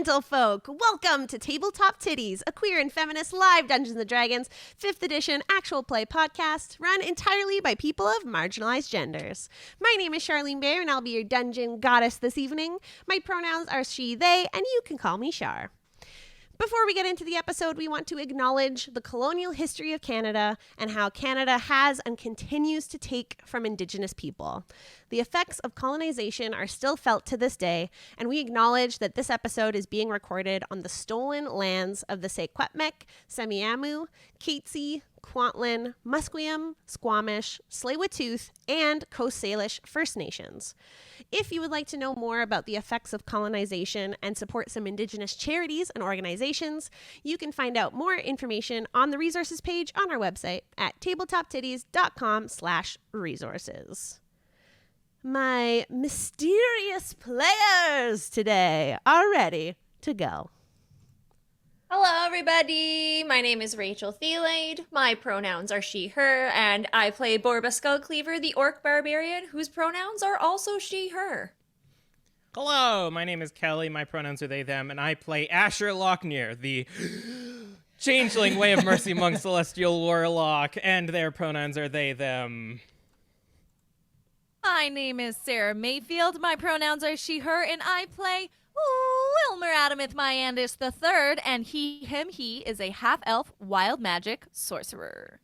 gentlefolk! Welcome to Tabletop Tiddies, a queer and feminist live Dungeons & Dragons 5th edition actual play podcast run entirely by people of marginalized genders. My name is Charlene Bear, and I'll be your dungeon goddess this evening. My pronouns are she, they, and you can call me Char. Before we get into the episode, we want to acknowledge the colonial history of Canada and how Canada has and continues to take from Indigenous people. The effects of colonization are still felt to this day, and we acknowledge that this episode is being recorded on the stolen lands of the Secwepemc, Semiahmoo, Katzie, Kwantlen, Musqueam, Squamish, Tsleil-Waututh, and Coast Salish First Nations. If you would like to know more about the effects of colonization and support some Indigenous charities and organizations, you can find out more information on the resources page on our website at tabletoptiddies.com/resources. My mysterious players today are ready to go. Hello, everybody. My name is Rachel Theilade. My pronouns are she, her, and I play Borba Skullcleaver, the orc barbarian, whose pronouns are also she, her. Hello, my name is Kelly. My pronouns are they, them, and I play Asher Lochnear, the changeling Way of Mercy Monk Celestial Warlock, and their pronouns are they, them. My name is Sara Mayfield. My pronouns are she, her, and I play Wilmer Adamith Myandis III, and he, him, he is a half-elf wild magic sorcerer.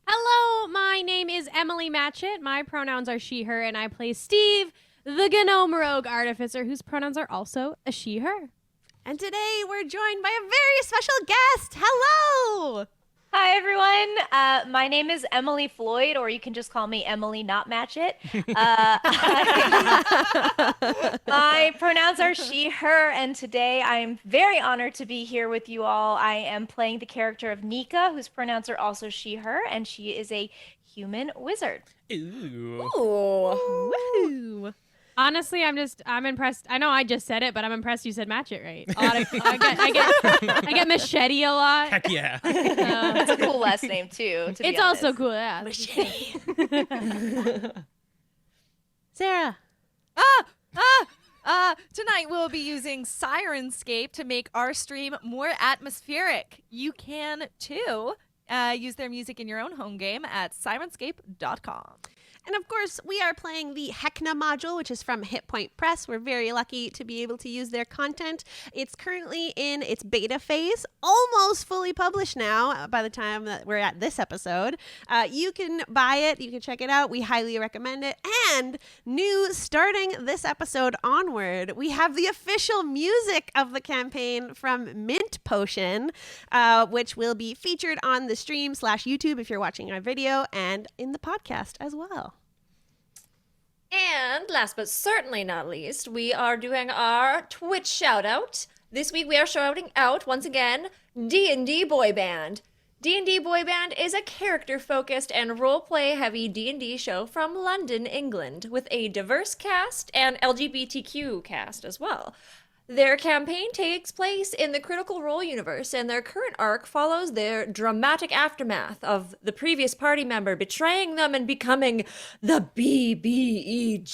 Hello, my name is Emily Matchette. My pronouns are she, her, and I play Steve, the Gnome Rogue Artificer, whose pronouns are also a she, her. And today we're joined by a very special guest. Hello! Hi, everyone. My name is Emily Floyd, or you can just call me Emily, not Matchette. My pronouns are she, her, and today I am very honored to be here with you all. I am playing the character of Neeka, whose pronouns are also she, her, and she is a human wizard. Ooh. Ooh. Woohoo! Honestly, I'm impressed. I know I just said it, but I'm impressed you said Matchette right. I get Machete a lot. Heck yeah. It's a cool last name, too, to be It's honest. also cool, yeah. Machete. Sara. Tonight we'll be using Sirenscape to make our stream more atmospheric. You can, too, use their music in your own home game at sirenscape.com. And of course, we are playing the Hecna module, which is from Hit Point Press. We're very lucky to be able to use their content. It's currently in its beta phase, almost fully published now by the time that we're at this episode. You can buy it. You can check it out. We highly recommend it. And new, starting this episode onward, we have the official music of the campaign from Mint Potion, which will be featured on the stream /YouTube if you're watching our video and in the podcast as well. And last but certainly not least, we are doing our Twitch shout-out. This week we are shouting out, once again, D&D Boy Band. D&D Boy Band is a character-focused and roleplay-heavy D&D show from London, England, with a diverse cast and LGBTQ cast as well. Their campaign takes place in the Critical Role universe, and their current arc follows their dramatic aftermath of the previous party member betraying them and becoming the BBEG.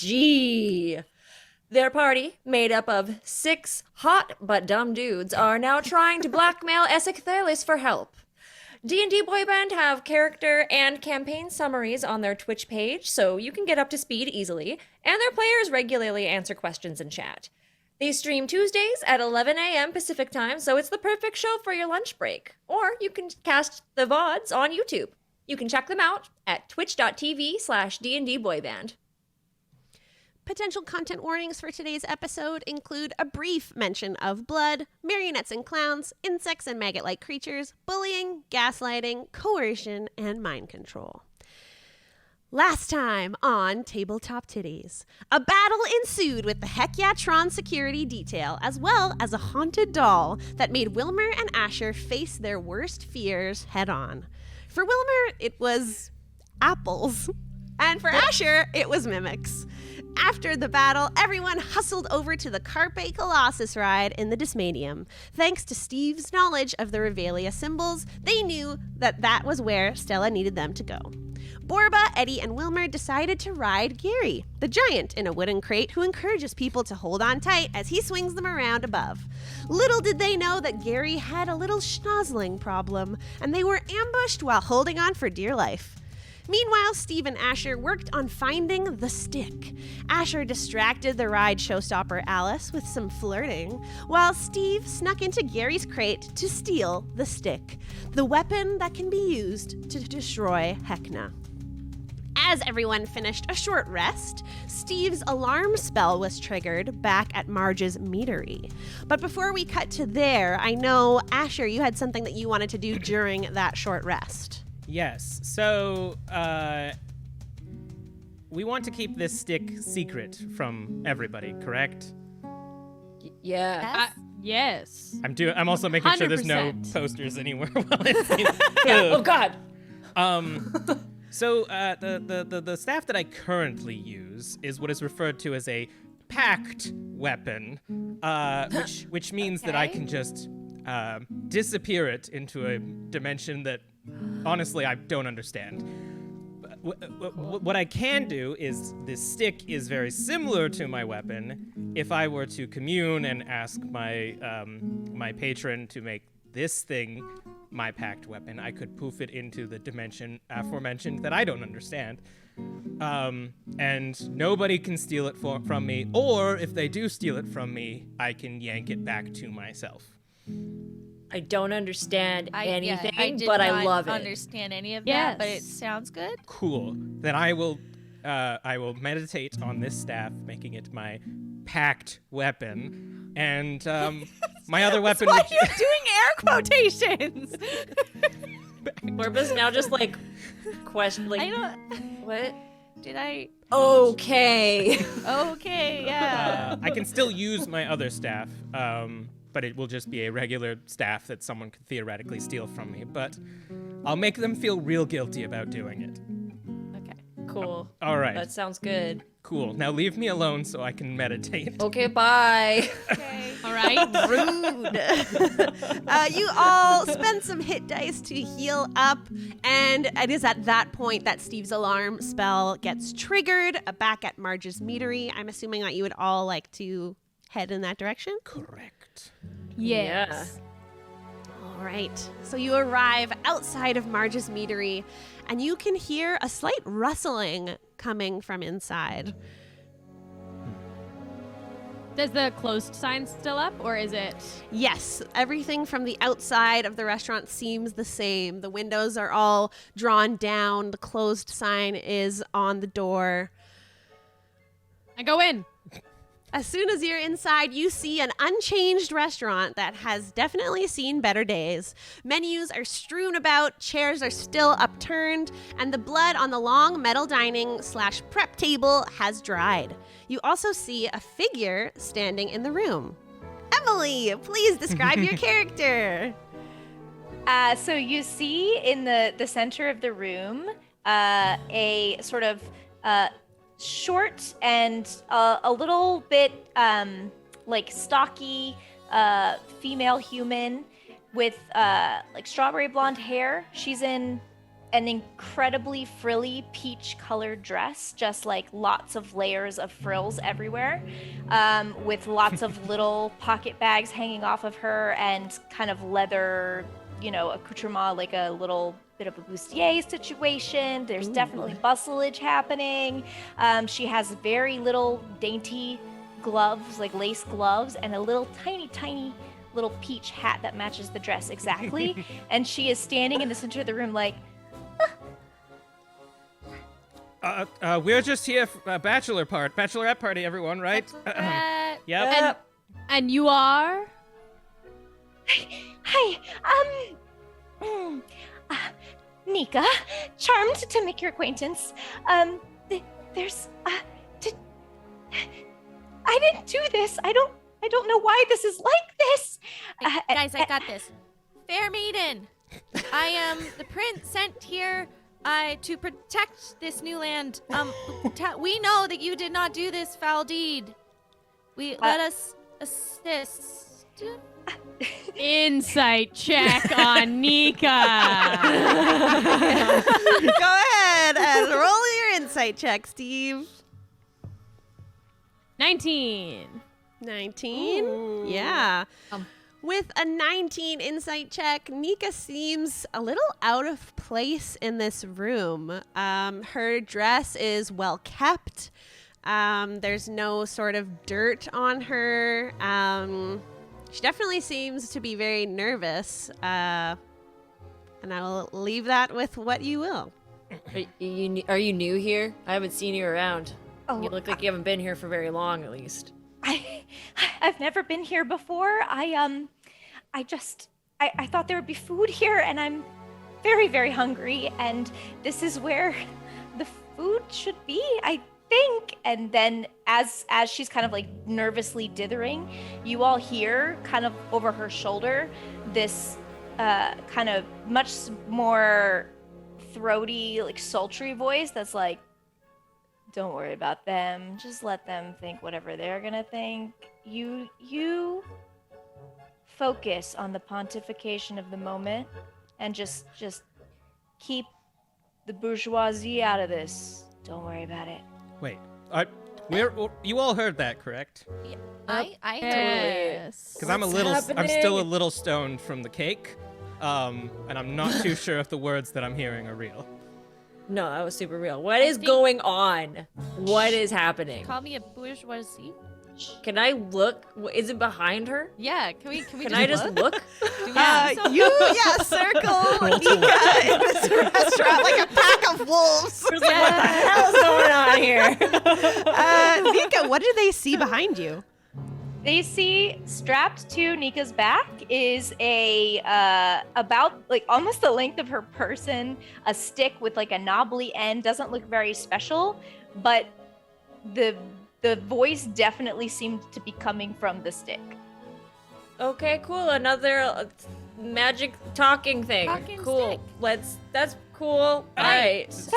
Their party, made up of 6 hot but dumb dudes, are now trying to blackmail Essek Theilade for help. D&D Boy Band have character and campaign summaries on their Twitch page, so you can get up to speed easily, and their players regularly answer questions in chat. They stream Tuesdays at 11 a.m. Pacific time, so it's the perfect show for your lunch break. Or you can cast the VODs on YouTube. You can check them out at twitch.tv/DNDboyband. Potential content warnings for today's episode include a brief mention of blood, marionettes and clowns, insects and maggot-like creatures, bullying, gaslighting, coercion, and mind control. Last time on Tabletop Tiddies, a battle ensued with the Hekyatron security detail, as well as a haunted doll that made Wilmer and Asher face their worst fears head-on. For Wilmer, it was apples, and for Asher, it was mimics. After the battle, everyone hustled over to the Carpe Colossus ride in the Dismanium. Thanks to Steve's knowledge of the Revelia symbols, they knew that that was where Stella needed them to go. Borba, Eddie, and Wilmer decided to ride Gary, the giant in a wooden crate who encourages people to hold on tight as he swings them around above. Little did they know that Gary had a little schnozzling problem, and they were ambushed while holding on for dear life. Meanwhile, Steve and Asher worked on finding the stick. Asher distracted the ride showstopper Alice with some flirting, while Steve snuck into Gary's crate to steal the stick, the weapon that can be used to destroy Hecna. As everyone finished a short rest, Steve's alarm spell was triggered back at Marges Meatery. But before we cut to there, I know, Asher, you had something that you wanted to do during that short rest. Yes. So, we want to keep this stick secret from everybody, correct? Yeah. Yes. I'm also making sure there's no 100%. posters anywhere while it's Oh God. So the staff that I currently use is what is referred to as a packed weapon, which means that I can just disappear it into a dimension that, honestly, I don't understand. What I can do is this stick is very similar to my weapon. If I were to commune and ask my my patron to make this thing my packed weapon, I could poof it into the dimension aforementioned that I don't understand. And nobody can steal it from me, or if they do steal it from me, I can yank it back to myself. I don't understand anything, did but I not love it. understand any of Yes. that, but it sounds good. Cool. Then I will meditate on this staff, making it my packed weapon, and my other weapon. Why are you doing air quotations? Borba's now just like question, like I don't. what? Did I? Okay. Okay, yeah. I can still use my other staff, but it will just be a regular staff that someone could theoretically steal from me. But I'll make them feel real guilty about doing it. Okay. Cool. All right. That sounds good. Cool. Now leave me alone so I can meditate. Okay, bye. Okay. All right. Rude. You all spend some hit dice to heal up, and it is at that point that Steve's alarm spell gets triggered back at Marges Meatery. I'm assuming that you would all like to head in that direction. Correct. Yes. All right. So you arrive outside of Marges Meatery, and you can hear a slight rustling coming from inside. Is the closed sign still up, or is it? Yes, everything from the outside of the restaurant seems the same. The windows are all drawn down. The closed sign is on the door. I go in. As soon as you're inside, you see an unchanged restaurant that has definitely seen better days. Menus are strewn about, chairs are still upturned, and the blood on the long metal dining/prep table has dried. You also see a figure standing in the room. Emily, please describe your character. So you see in the center of the room a sort of short and a little bit like stocky female human with like strawberry blonde hair. She's in an incredibly frilly peach colored dress, just like lots of layers of frills everywhere, with lots of little pocket bags hanging off of her and kind of leather, accoutrement, like a little bit of a bustier situation. There's definitely bustlage happening. She has very little dainty gloves, like lace gloves, and a little tiny little peach hat that matches the dress exactly. And she is standing in the center of the room like, We're just here for a bachelorette party, everyone, right? Yep. And you are? hi, Neeka, charmed to make your acquaintance. There's, I didn't do this. I don't know why this is like this. Guys, I got this. Fair maiden, I am the prince sent here to protect this new land. We know that you did not do this foul deed. Let us assist. Insight check on Neeka. Go ahead, And roll your insight check, Steve. 19. 19? Yeah. With a 19 insight check, Neeka seems a little out of place in this room. Her dress is well kept. There's no sort of dirt on her. She definitely seems to be very nervous. And I will leave that with what you will. Are you new here? I haven't seen you around. Oh, You look like you haven't been here for very long, at least. I've never been here before. I thought there would be food here, and I'm very, very hungry, and this is where the food should be, I think. And then as she's kind of like nervously dithering, you all hear kind of over her shoulder this kind of much more throaty, like sultry voice that's like, don't worry about them. Just let them think whatever they're gonna think. You focus on the pontification of the moment and just keep the bourgeoisie out of this. Don't worry about it. Wait, you all heard that, correct? I Yes. Because I'm still a little stoned from the cake, and I'm not too sure if the words that I'm hearing are real. No, that was super real. What is going on? What is happening? call me a bourgeoisie. Can I look? Is it behind her? Yeah, can we Can I just look? Do we Circle Neeka in this restaurant like a pack of wolves. What the hell's going on here? Neeka, what do they see behind you? They see strapped to Nika's back is a about like almost the length of her person, a stick with like a knobbly end. Doesn't look very special, but the voice definitely seemed to be coming from the stick. Okay, cool. Another magic talking thing. Talking Cool. stick. That's cool. All right. So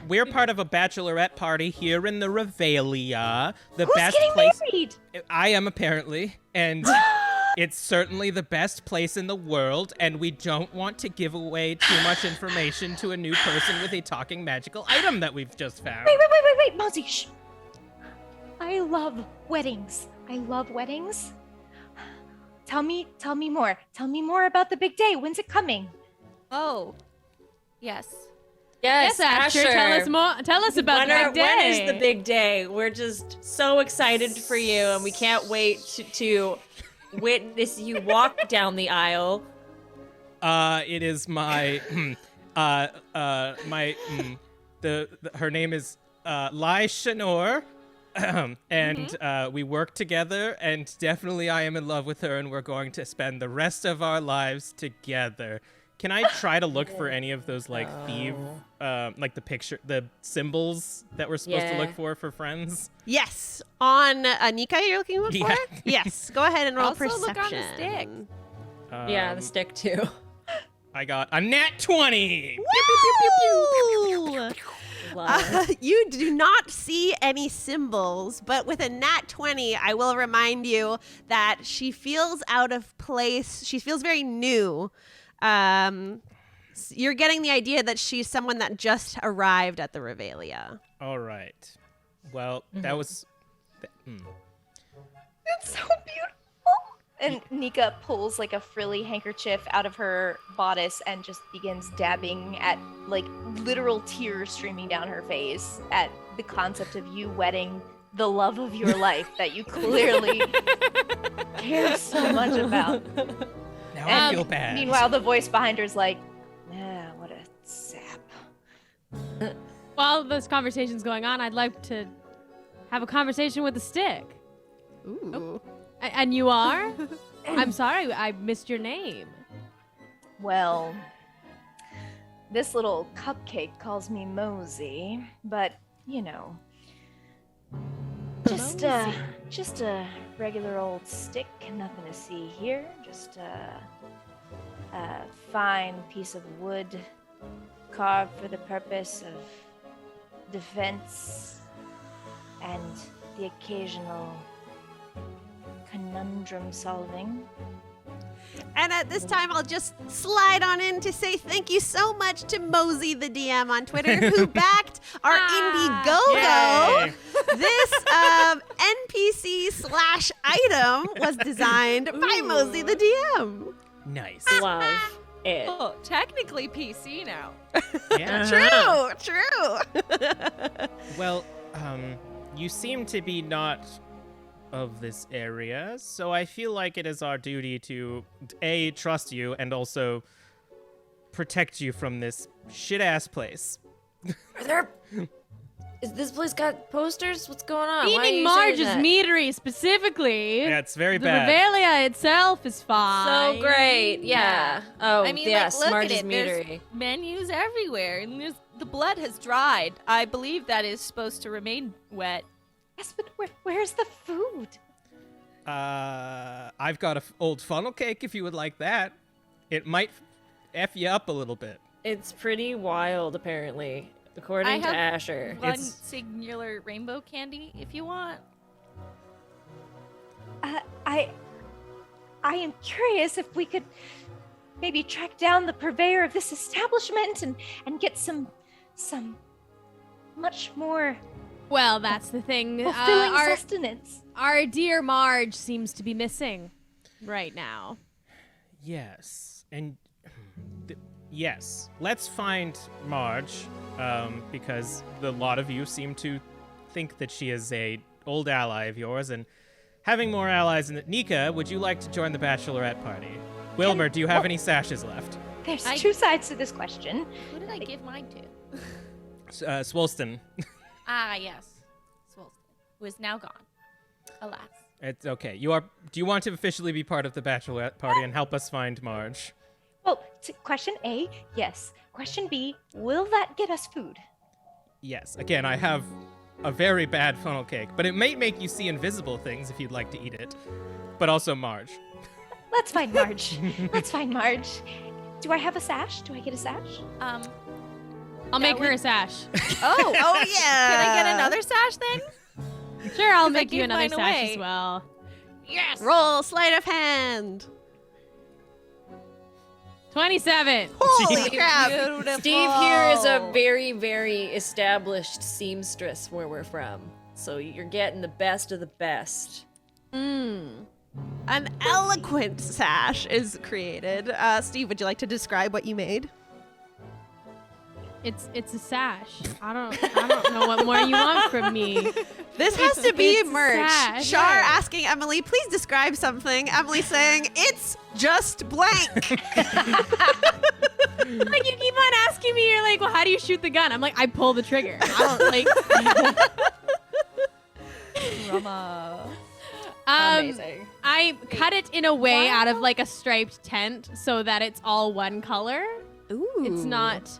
we're part of a bachelorette party here in the Revelia. The Who's best getting place. married? I am apparently, and it's certainly the best place in the world. And we don't want to give away too much information to a new person with a talking magical item that we've just found. Wait, Mozzie, shh. I love weddings. Tell me more. Tell me more about the big day. When's it coming? Oh, yes. Yes, Asher, tell us more. Tell us about the big day. When is the big day? We're just so excited for you, and we can't wait to witness you walk down the aisle. It is my her name is Lai Shanor. And we work together, and definitely I am in love with her, and we're going to spend the rest of our lives together. Can I try to look for any of those like like the symbols that we're supposed to look for friends? Yes. On Neeka, you're looking for? Yeah. Yes. Go ahead and roll Also perception. look on the stick. Yeah, the stick too. I got a nat 20. Woo! Love it. You do not see any symbols, but with a nat 20, I will remind you that she feels out of place. She feels very new. You're getting the idea that she's someone that just arrived at the Revelia. All right. Well, that was. It's so beautiful. And Neeka pulls like a frilly handkerchief out of her bodice and just begins dabbing at like literal tears streaming down her face at the concept of you wedding the love of your life that you clearly care so much about. Now I feel bad. Meanwhile, the voice behind her is like, what a sap. While this conversation's going on, I'd like to have a conversation with the stick. Ooh. And you are? I'm sorry, I missed your name. Well, this little cupcake calls me Mosey, but you know, just a regular old stick, nothing to see here. Just a fine piece of wood carved for the purpose of defense and the occasional conundrum solving. And at this time, I'll just slide on in to say thank you so much to Mosey the DM on Twitter who backed our Indiegogo. Yay. This NPC/item was designed by Mosey the DM. Nice. Love it. Oh, technically PC now. Yeah. True. Well, you seem to be not of this area, so I feel like it is our duty to A, trust you, and also protect you from this shit-ass place. Are there... Is this place got posters? What's going on? Why are Eating you Marges saying that? Meatery specifically. Yeah, it's very the bad. Revelia itself is fine. So great, yeah. Oh, I mean, yes, like, look Marges at it. There's Meatery. menus everywhere, and the blood has dried. I believe that is supposed to remain wet. Yes, but where's the food? I've got a old funnel cake if you would like that. It might F you up a little bit. It's pretty wild, apparently, according I to have Asher. One It's- singular rainbow candy, if you want. I am curious if we could maybe track down the purveyor of this establishment and get some much more Well, that's the thing. fulfilling sustenance. Our dear Marge seems to be missing right now. Yes, and yes, let's find Marge, because a lot of you seem to think that she is a old ally of yours, and having more allies in Neeka, would you like to join the bachelorette party? Wilmer, do you have any sashes left? There's I- two sides to this question. Who did I give mine to? Swolston. Ah, yes. Swolston, who is now gone. Alas. It's okay. Do you want to officially be part of the bachelorette party and help us find Marge? Well, question A, yes. Question B, will that get us food? Yes. Again, I have a very bad funnel cake, but it may make you see invisible things if you'd like to eat it. But also Marge. Let's find Marge. Let's find Marge. Do I have a sash? Do I get a sash? I'll make her a sash. Oh, yeah. Can I get another sash then? Sure, I'll 'Cause I make you gave another mine sash away. as well. Yes. Roll sleight of hand. 27. Holy crap. Beautiful. Steve here is a very, very established seamstress where we're from. So you're getting the best of the best. An eloquent sash is created. Steve, would you like to describe what you made? It's a sash. I don't know what more you want from me. This has to be It's a merch. sash. Shar asking Emily, please describe something. Emily saying, it's just blank. Like, you keep on asking me, you're like, well, how do you shoot the gun? I'm like, I pull the trigger. I don't like. Drama. Amazing. I cut it in a way out of like a striped tent so that it's all one color. Ooh. It's not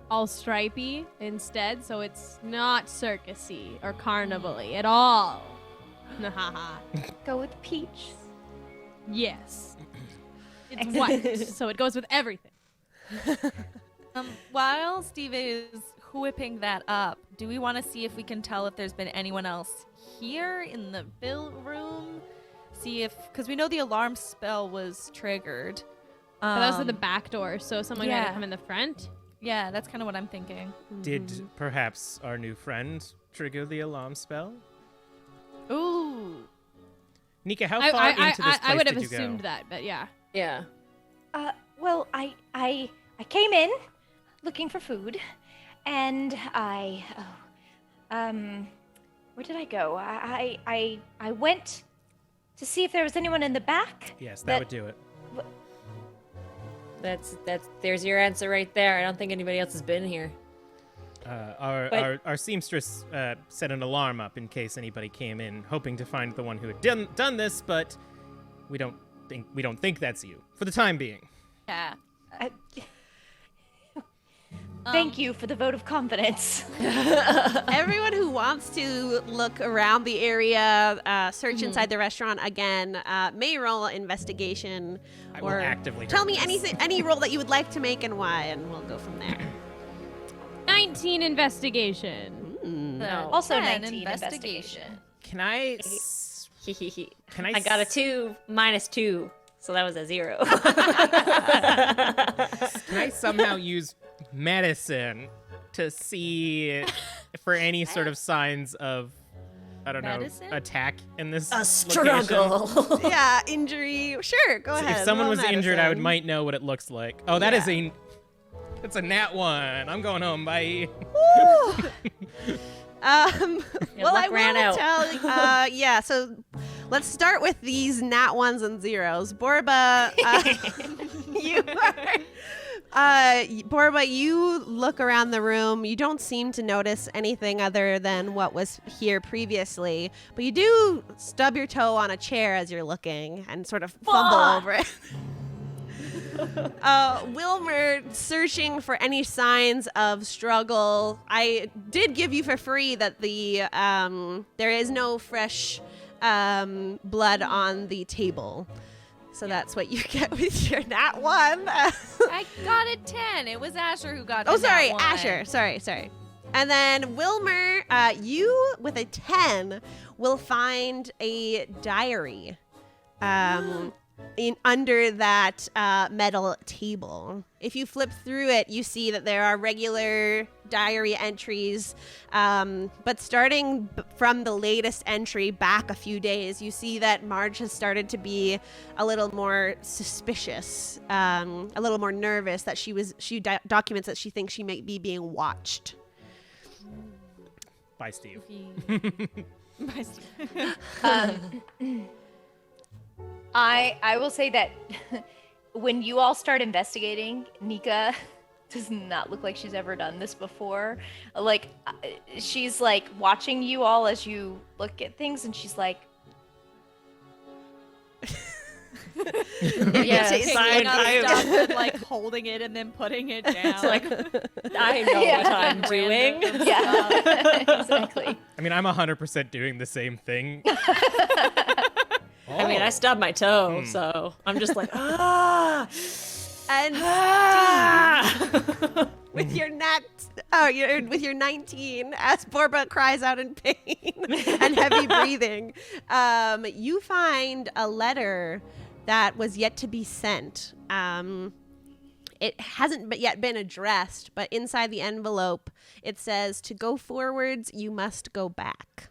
all stripy instead, so it's not circusy or carnival-y at all. Nahaha. Go with peach. Yes. It's white, so it goes with everything. While Steve is whipping that up, do we want to see if we can tell if there's been anyone else here in the bill room? See if, because we know the alarm spell was triggered. But that was at the back door, so someone had yeah. to come in the front. Yeah, that's kind of what I'm thinking. Did perhaps our new friend trigger the alarm spell? Ooh. Neeka, how far into this place I would have did you go? assumed that, but yeah. Yeah. Well, I came in looking for food, and where did I go? I went to see if there was anyone in the back. Yes, that would do it. There's your answer right there. I don't think anybody else has been here. Our seamstress set an alarm up in case anybody came in, hoping to find the one who had done this, but we don't think that's you for the time being. Yeah. Thank you for the vote of confidence. Everyone who wants to look around the area, search inside the restaurant again, may roll investigation. I will or actively tell hurt me this. anything, any role that you would like to make and why, and we'll go from there. 19 investigation. No. Also 10 19 investigation. Can I? I got a 2 minus 2, So that was a 0. Can I somehow use medicine to see for any sort of signs of, I don't Medicine? know, attack in this A location? struggle. Yeah, injury. Sure, go ahead. If someone roll was injured, I medicine. might know what it looks like. Oh, that is it's a nat 1. I'm going home. Bye. Well, luck I ran will out. tell. So let's start with these nat 1s and 0s. Borba, Borba, you look around the room. You don't seem to notice anything other than what was here previously, but you do stub your toe on a chair as you're looking and sort of fumble over it. Wilmer, searching for any signs of struggle. I did give you for free that the there is no fresh blood on the table. So that's what you get with your nat 1. I got a 10. It was Asher who got Oh, the sorry, nat 1. Asher. Sorry. And then Wilmer, you with a 10 will find a diary under that metal table. If you flip through it, you see that there are regular diary entries, but starting from the latest entry back a few days, you see that Marge has started to be a little more suspicious, a little more nervous, that she documents that she thinks she might be being watched. Bye, Steve. Bye, Steve. I will say that when you all start investigating, Neeka does not look like she's ever done this before. Like, she's like watching you all as you look at things, and she's like, Yes, Picking up I stuff and like holding it and then putting it down. It's like, I know what I'm doing. yeah, exactly. I mean, I'm 100% doing the same thing. I mean, I stubbed my toe, so I'm just like, And Steve, with your with your 19, as Borba cries out in pain and heavy breathing, you find a letter that was yet to be sent. It hasn't yet been addressed, but inside the envelope, it says, "To go forwards, you must go back."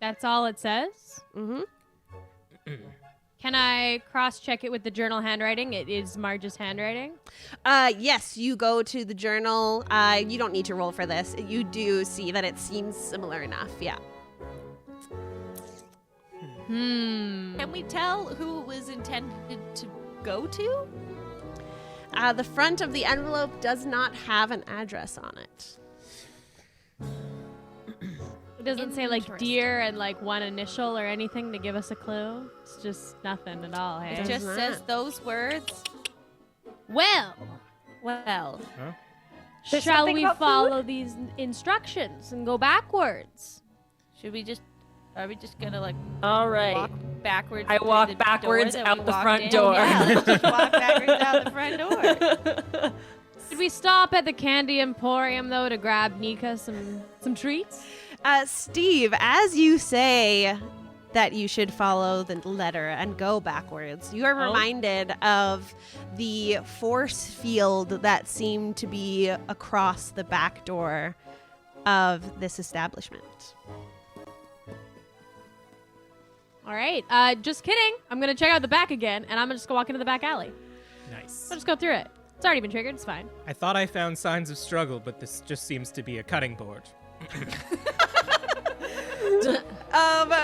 That's all it says? Mm-hmm. Can I cross-check it with the journal handwriting? It is Marge's handwriting. Yes, you go to the journal. You don't need to roll for this. You do see that it seems similar enough. Yeah. Can we tell who it was intended to go to? The front of the envelope does not have an address on it. It doesn't say like dear and like one initial or anything to give us a clue. It's just nothing at all. Hey? It does just not. says those words. Well, Well, There's shall something we about follow these instructions and go backwards? Should we just? Are we just gonna like all right. walk backwards? I through walk the backwards door that out we the walked front in? door. Yeah, let's just walk backwards out the front door. Did we stop at the Candy Emporium though to grab Neeka some treats? Steve, as you say that you should follow the letter and go backwards, you are reminded of the force field that seemed to be across the back door of this establishment. All right. Just kidding. I'm gonna check out the back again, and I'm gonna just go walk into the back alley. Nice. I'll just go through it. It's already been triggered. It's fine. I thought I found signs of struggle, but this just seems to be a cutting board.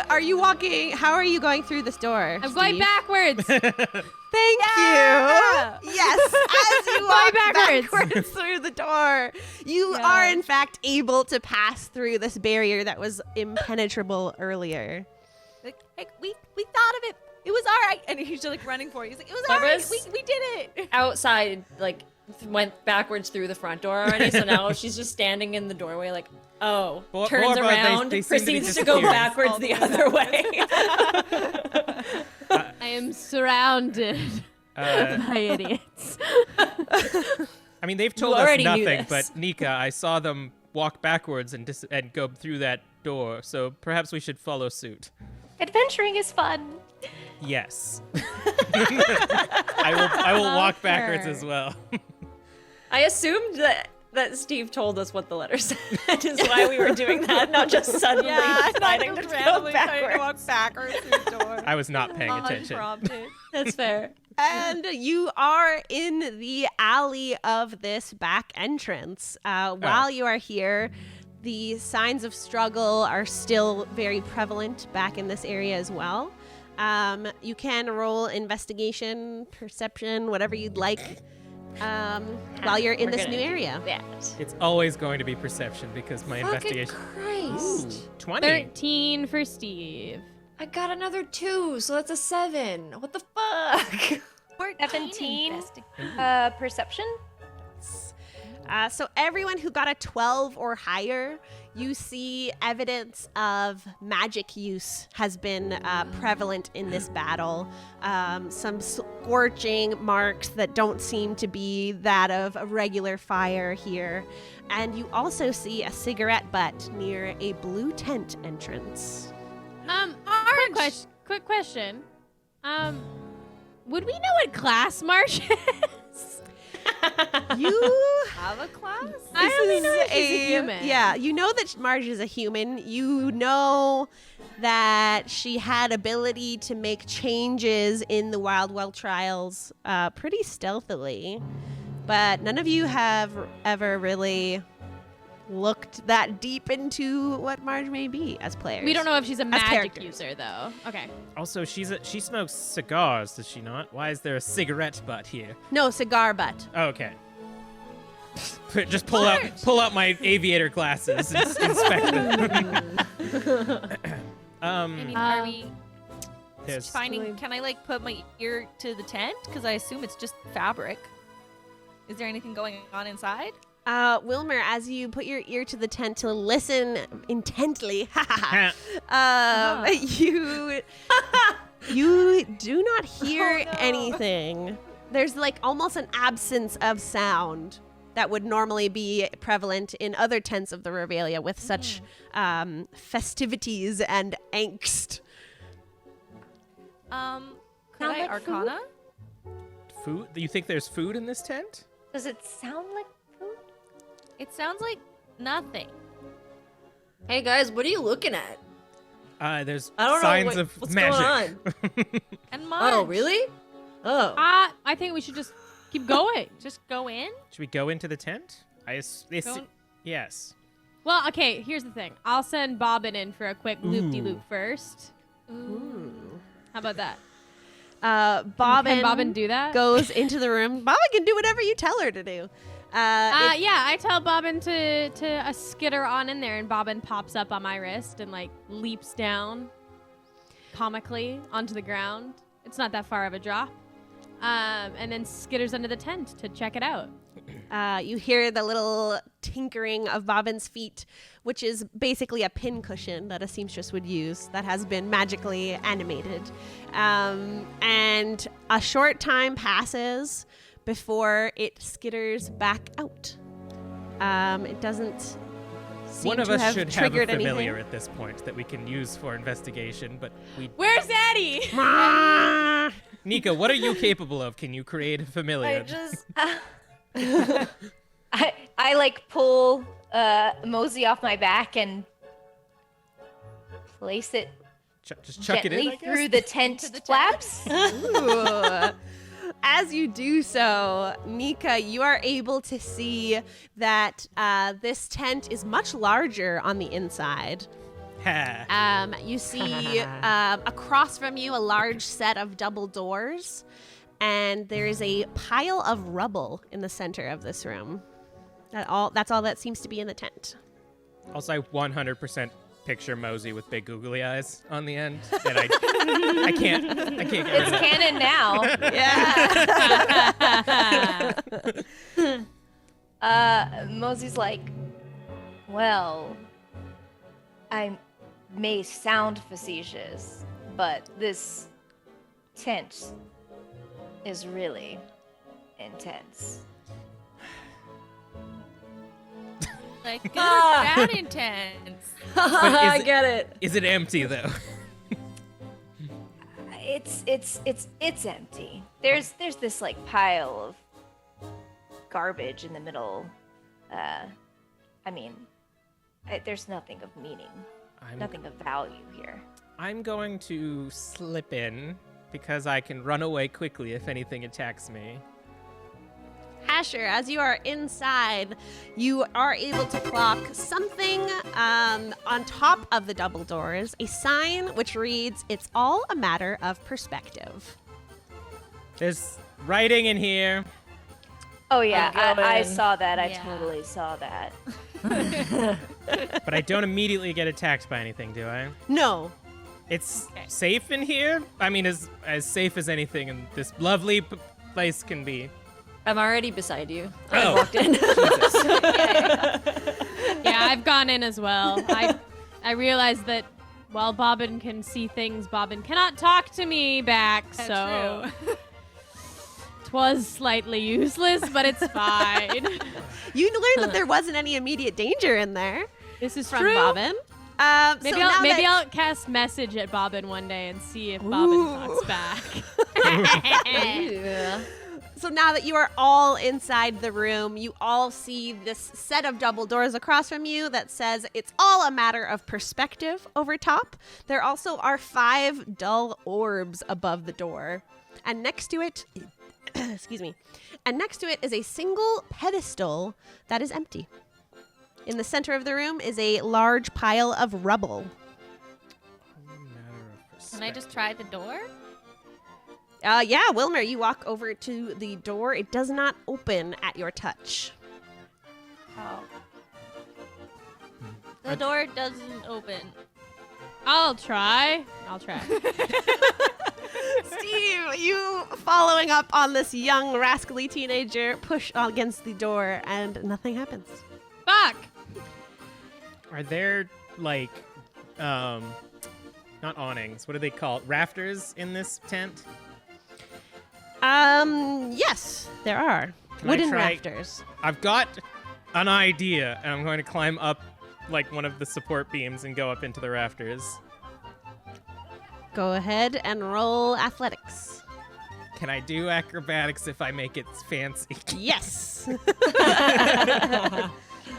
Are you walking? How are you going through this door? I'm going backwards. Thank you. Yes, as you walk backwards through the door, you are in fact able to pass through this barrier that was impenetrable earlier. Like, hey, we thought of it. It was all right. And he's just like running for it. He's like, it was all right. We did it. Outside, like, went backwards through the front door already, so now she's just standing in the doorway, like, turns Borba, around, they seem to be proceeds to go disappearing. backwards the other way. I am surrounded by idiots. I mean, they've told us already knew nothing, this. but Neeka, I saw them walk backwards and go through that door, so perhaps we should follow suit. Adventuring is fun. Yes. I will walk backwards her. as well. I assumed that Steve told us what the letter said, is why we were doing that, not just suddenly deciding to go backwards. backwards through the door. I was not paying attention. Unprompted. That's fair. And you are in the alley of this back entrance. While you are here, the signs of struggle are still very prevalent back in this area as well. You can roll investigation, perception, whatever you'd like, while you're in We're this gonna new do area. that. It's always going to be perception because my Fucking investigation. Christ. 20. 13 for Steve. I got another 2, so that's a 7. What the fuck? 17 perception. So everyone who got a 12 or higher, you see evidence of magic use has been prevalent in this battle. Some scorching marks that don't seem to be that of a regular fire here. And you also see a cigarette butt near a blue tent entrance. Quick question. Would we know what class Marge is? You Have a class? I only know that she's a human. Yeah, you know that Marge is a human. You know that she had ability to make changes in the Wild Well trials pretty stealthily. But none of you have ever really looked that deep into what Marge may be as players. We don't know if she's a magic characters. user, though. Okay. Also, she smokes cigars, does she not? Why is there a cigarette butt here? No, cigar butt. Oh, okay. Just pull out my aviator glasses and inspect them. I mean, are we There's finding? Can I like put my ear to the tent? Because I assume it's just fabric. Is there anything going on inside? Wilmer, as you put your ear to the tent to listen intently, you do not hear anything. There's like almost an absence of sound that would normally be prevalent in other tents of the Revelia with such festivities and angst. Could Sound I like Arcana? food. You think there's food in this tent? Does it sound like food? It sounds like nothing. Hey guys, what are you looking at? There's I don't signs know of what's magic. going on. And Marge. Oh, really? Oh. I think we should just keep going. Just go in. Should we go into the tent? Go- Yes. Well, okay, here's the thing. I'll send Bobbin in for a quick loop-de-loop first. How about that? Bobbin, Can Bobbin do that? goes into the room. Bobbin can do whatever you tell her to do. Yeah, I tell Bobbin to skitter on in there, and Bobbin pops up on my wrist and like leaps down comically onto the ground. It's not that far of a drop. And then skitters under the tent to check it out. You hear the little tinkering of Bobbin's feet, which is basically a pin cushion that a seamstress would use that has been magically animated. And a short time passes before it skitters back out. It doesn't seem One of to us have should have a triggered familiar anything. at this point that we can use for investigation, but we... Where's Eddie? Neeka, what are you capable of? Can you create a familiar? I like pull Mosey off my back and place it Just chuck it in, gently I guess? through the tent flaps. Ooh. As you do so, Neeka, you are able to see that this tent is much larger on the inside. You see across from you a large set of double doors, and there is a pile of rubble in the center of this room. That's all that seems to be in the tent. Also, I 100% picture Mosey with big googly eyes on the end, and I can't get rid It's of it. canon now. Yeah. Mosey's like, well, I may sound facetious, but this tent is really intense. Like, good or bad intense. I get it. Is it empty, though? It's empty. There's this like pile of garbage in the middle. There's nothing of meaning, nothing of value here. I'm going to slip in because I can run away quickly if anything attacks me. Asher, as you are inside, you are able to clock something on top of the double doors, a sign which reads, "It's all a matter of perspective." There's writing in here. Oh yeah, I'm I going. saw that. I Yeah. totally saw that. But I don't immediately get attacked by anything, do I? No. It's safe in here? I mean, as safe as anything in this lovely place can be. I'm already beside you. Oh. I walked in. Yeah, I've gone in as well. I realized that while Bobbin can see things, Bobbin cannot talk to me back, so twas slightly useless, but it's fine. You learned that there wasn't any immediate danger in there This is from true. Bobbin. Maybe so now that- I'll cast message at Bobbin one day and see if Bobbin Ooh. talks back. Yeah. So now that you are all inside the room, you all see this set of double doors across from you that says it's all a matter of perspective over top. There also are 5 dull orbs above the door. And next to it, excuse me, and next to it is a single pedestal that is empty. In the center of the room is a large pile of rubble. Can I just try the door? Yeah, Wilmer, you walk over to the door. It does not open at your touch. Oh. The door doesn't open. I'll try. Steve, you following up on this young, rascally teenager, push against the door, and nothing happens. Fuck! Are there, like, not awnings, what do they call it? Rafters in this tent? Yes, there are. Can I Wooden try- rafters. I've got an idea, and I'm going to climb up, like, one of the support beams and go up into the rafters. Go ahead and roll athletics. Can I do acrobatics if I make it fancy? Yes.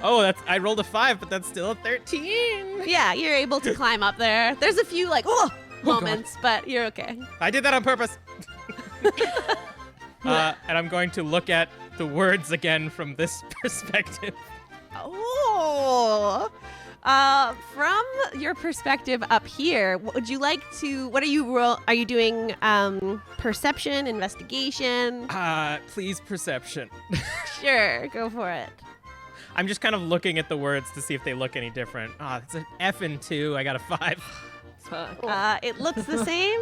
Oh, I rolled a 5, but that's still a 13. Yeah, you're able to climb up there. There's a few, like, moments, but you're okay. I did that on purpose. And I'm going to look at the words again from this perspective. Oh. From your perspective up here, would you like to? What are you doing? Perception, investigation? Please, perception. Sure, go for it. I'm just kind of looking at the words to see if they look any different. It's an F and 2. I got a 5. Fuck. It looks the same.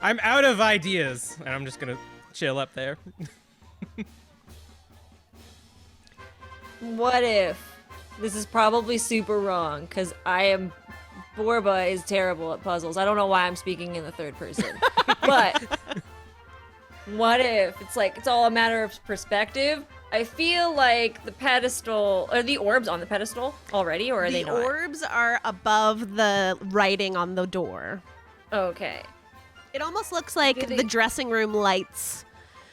I'm out of ideas, and I'm just gonna chill up there. What if? This is probably super wrong, because Borba is terrible at puzzles. I don't know why I'm speaking in the third person. But what if it's all a matter of perspective? I feel like the pedestal, are the orbs on the pedestal already, or are they The not? orbs are above the writing on the door. Okay. It almost looks like the dressing room lights.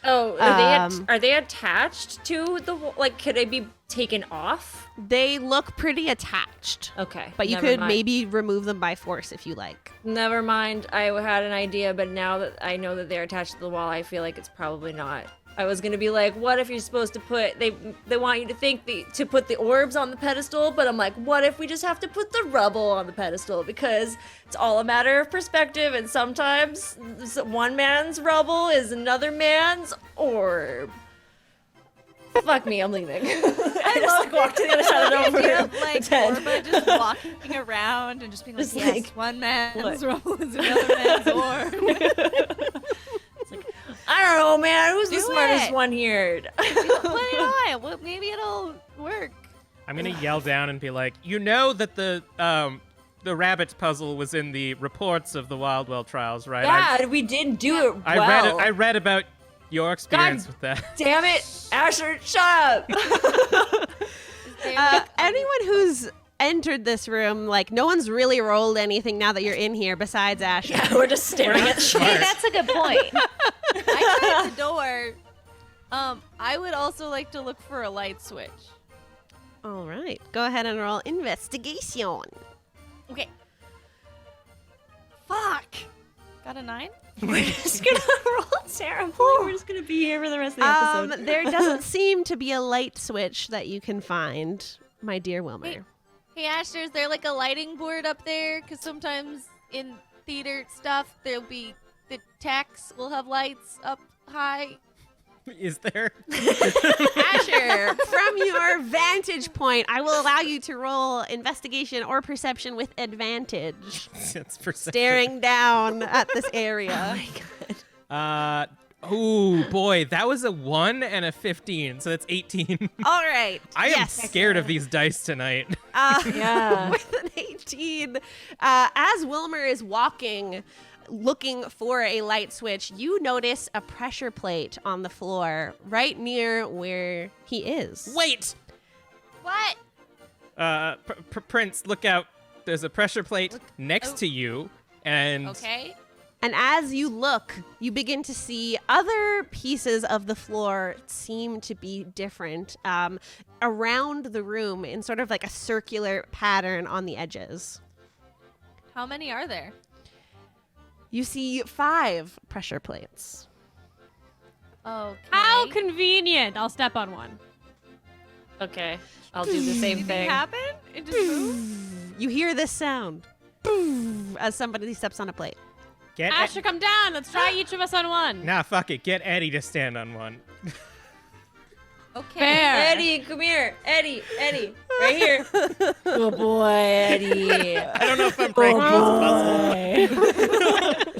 Oh, Um, are they attached to the could they be taken off? They look pretty attached, Okay. but you never could mind. maybe remove them by force if you like. Never mind. I had an idea, but now that I know that they're attached to the wall, I feel like it's probably not. I was gonna be like, what if you're supposed to put they want you to think to put the orbs on the pedestal, but I'm like, what if we just have to put the rubble on the pedestal because it's all a matter of perspective, and sometimes one man's rubble is another man's orb. Fuck me, I'm leaving. I just walk to the other side of the idea room. of like Pretend. Orba just walking around and just being like, Just yes, like, one man's what? rubble is another man's orb. I don't know, man. Who's the Do smartest it. one here? Play it on. Well, maybe it'll work. I'm gonna yell down and be like, you know that the rabbit puzzle was in the reports of the Wildwell trials, right? Yeah, we did do it well. I read about your experience with that. Damn it, Asher, shut up. Anyone who's entered this room, like no one's really rolled anything now that you're in here besides Asher. Yeah, we're just staring at shit. Hey, that's a good point. I tried the door. I would also like to look for a light switch. All right. Go ahead and roll investigation. Okay. Fuck. Got a 9? We're just gonna roll Sarah. We're just gonna be here for the rest of the episode. There doesn't seem to be a light switch that you can find, my dear Wilmer. Hey, Asher, is there like a lighting board up there? Because sometimes in theater stuff, there'll be the techs will have lights up high. Is there? Asher, from your vantage point, I will allow you to roll investigation or perception with advantage. It's perception. Staring down at this area. Oh my god. Oh boy, that was a 1 and a 15, so that's 18. All right. I am yes. scared of these dice tonight. Yeah. With an 18, as Wilmer is walking, looking for a light switch, you notice a pressure plate on the floor right near where he is. Wait! What? Prince, look out. There's a pressure plate next to you, and Okay. And as you look, you begin to see other pieces of the floor seem to be different around the room in sort of like a circular pattern on the edges. How many are there? You see 5 pressure plates. Okay. How convenient. I'll step on one. Okay. I'll do the same thing. happen? It just moved? You hear this sound as somebody steps on a plate. get Asher, come down. Let's try each of us on one. Nah, fuck it. Get Eddie to stand on one. Okay. Fair. Eddie, come here. Eddie, right here. Good boy, Eddie. I don't know if I'm breaking this puzzle.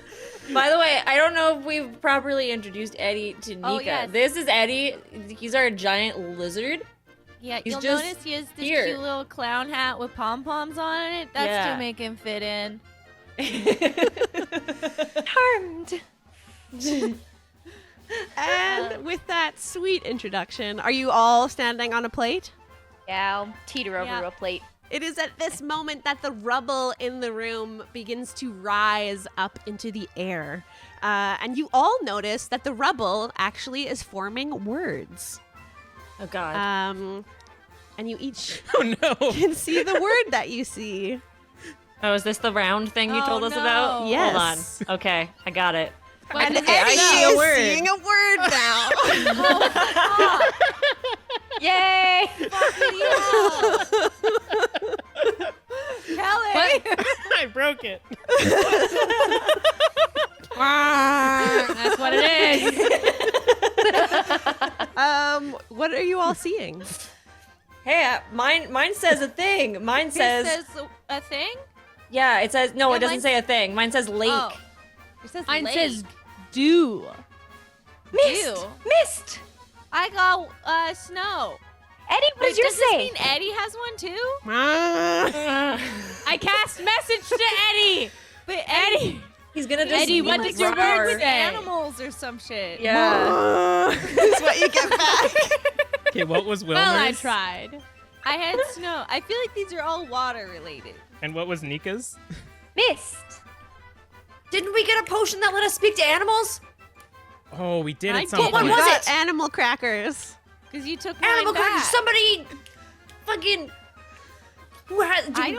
By the way, I don't know if we've properly introduced Eddie to Neeka. Oh, yes. This is Eddie. He's our giant lizard. Yeah, He's you'll just notice he has this here. cute little clown hat with pom-poms on it. That's Yeah. to make him fit in. Charmed. And with that sweet introduction, are you all standing on a plate? Yeah, I'll teeter over Yeah. a plate. It is at this moment that the rubble in the room begins to rise up into the air. And you all notice that the rubble actually is forming words. Oh God. And you each Oh no. can see the word that you see. Oh, is this the round thing you Oh, told us no. about? Yes. Hold on. Okay, I got it. And Okay, I Eddie see a is word. seeing a word now. Yay! Kelly! I broke it. That's what it is. What are you all seeing? Hey, mine says a thing. Mine It says, says a thing? yeah, it says, no, Yeah, it doesn't mine- say a thing. Mine says lake. Oh. It says Mine lake. says do. Mist! Ew. Mist! I got snow. Eddie, what does Wait, yours does this say? mean Eddie has one too? I cast message to Eddie. But Eddie. He's gonna just Eddie, be what like, does your "Rawr." word with say? animals or some shit. Yeah. That's what you get back. Okay, what was Wilmer's? Well, I tried. I had snow. I feel like these are all water related. And what was Nika's? Mist! Didn't we get a potion that let us speak to animals? Oh, we did I at some did. What point. was Got it? animal crackers. Because you took Animal mine crackers. back. Somebody, fucking. Do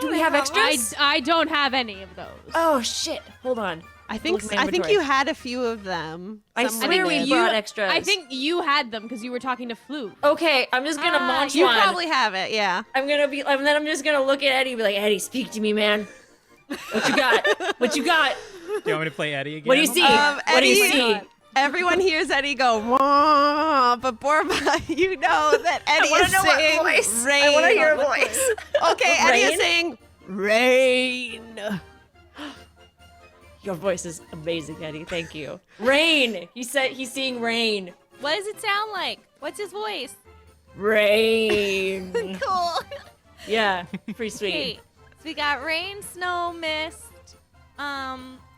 we have extras? I don't have any of those. Oh shit! Hold on. I think Look in my I think inventory. you had a few of them. I somewhere. swear we you- brought extras. I think you had them because you were talking to Flute. Okay, I'm just gonna launch You one. probably have it, yeah. And then I'm just gonna look at Eddie and be like, Eddie, speak to me, man. What you got? What you got? Do you want me to play Eddie again? What do you see? What do you Eddie- see? Everyone hears Eddie go, wah, but Borba, you know that Eddie wanna is know what saying voice. rain. I wanna hear a voice. Okay, Eddie is Rain? saying rain. Your voice is amazing, Eddie. Thank you. Rain. He said he's seeing rain. What does it sound like? What's his voice? Rain. Cool. Yeah, pretty sweet. Okay, so we got rain, snow, mist,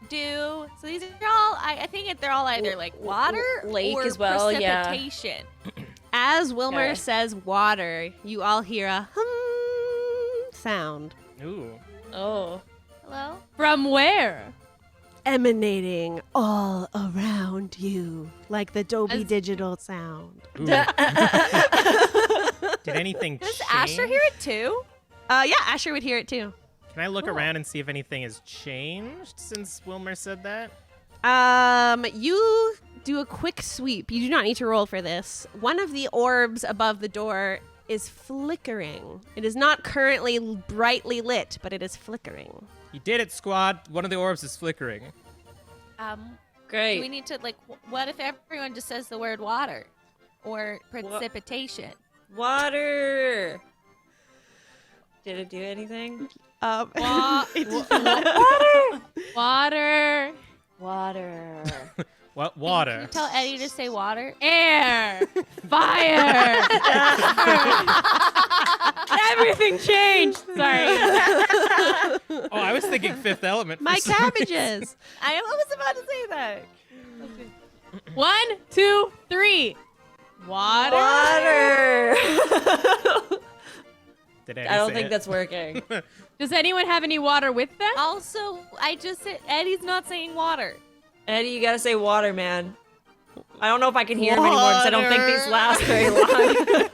dew. So these are all, I think they're all either like water Lake or as well, yeah. precipitation. As Wilmer Okay. says water, you all hear a hum sound Ooh. Oh. Hello? From where? emanating all around you, like the Dolby As- Digital sound. Ooh. Did anything Does change? Asher hear it too? Yeah, Asher would hear it too. Can I look around and see if anything has changed since Wilmer said that? You do a quick sweep. You do not need to roll for this. One of the orbs above the door is flickering. It is not currently brightly lit, but it is flickering. You did it, squad. One of the orbs is flickering. Do Great. we need to, like, what if everyone just says the word water? Or precipitation? Water. Did it do anything? Water. Water. What? Can Water. you tell Eddie to say water? Air. Fire. Everything changed. Sorry. Oh, I was thinking Fifth Element. for My some cabbages. I was about to say that. 1, 2, 3. Water. Water. Did Eddie I don't say think it? that's working. Does anyone have any water with them? Also, I just said Eddie's not saying water. Eddie, you gotta say water, man. I don't know if I can hear him anymore because I don't think these last very long.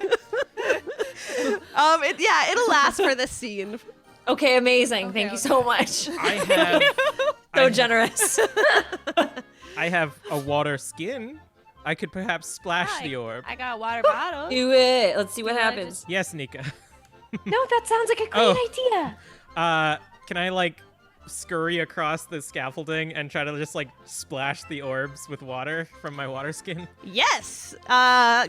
It'll last for this scene. Okay, amazing. Okay, Thank you so much. I have. So I- generous. I have a water skin. I could perhaps splash Hi. the orb. I got a water bottle. Do it. Let's see what Do you wanna happens. Yes, Neeka. No, that sounds like a great Oh. idea. Can I like scurry across the scaffolding and try to just like splash the orbs with water from my water skin? Yes,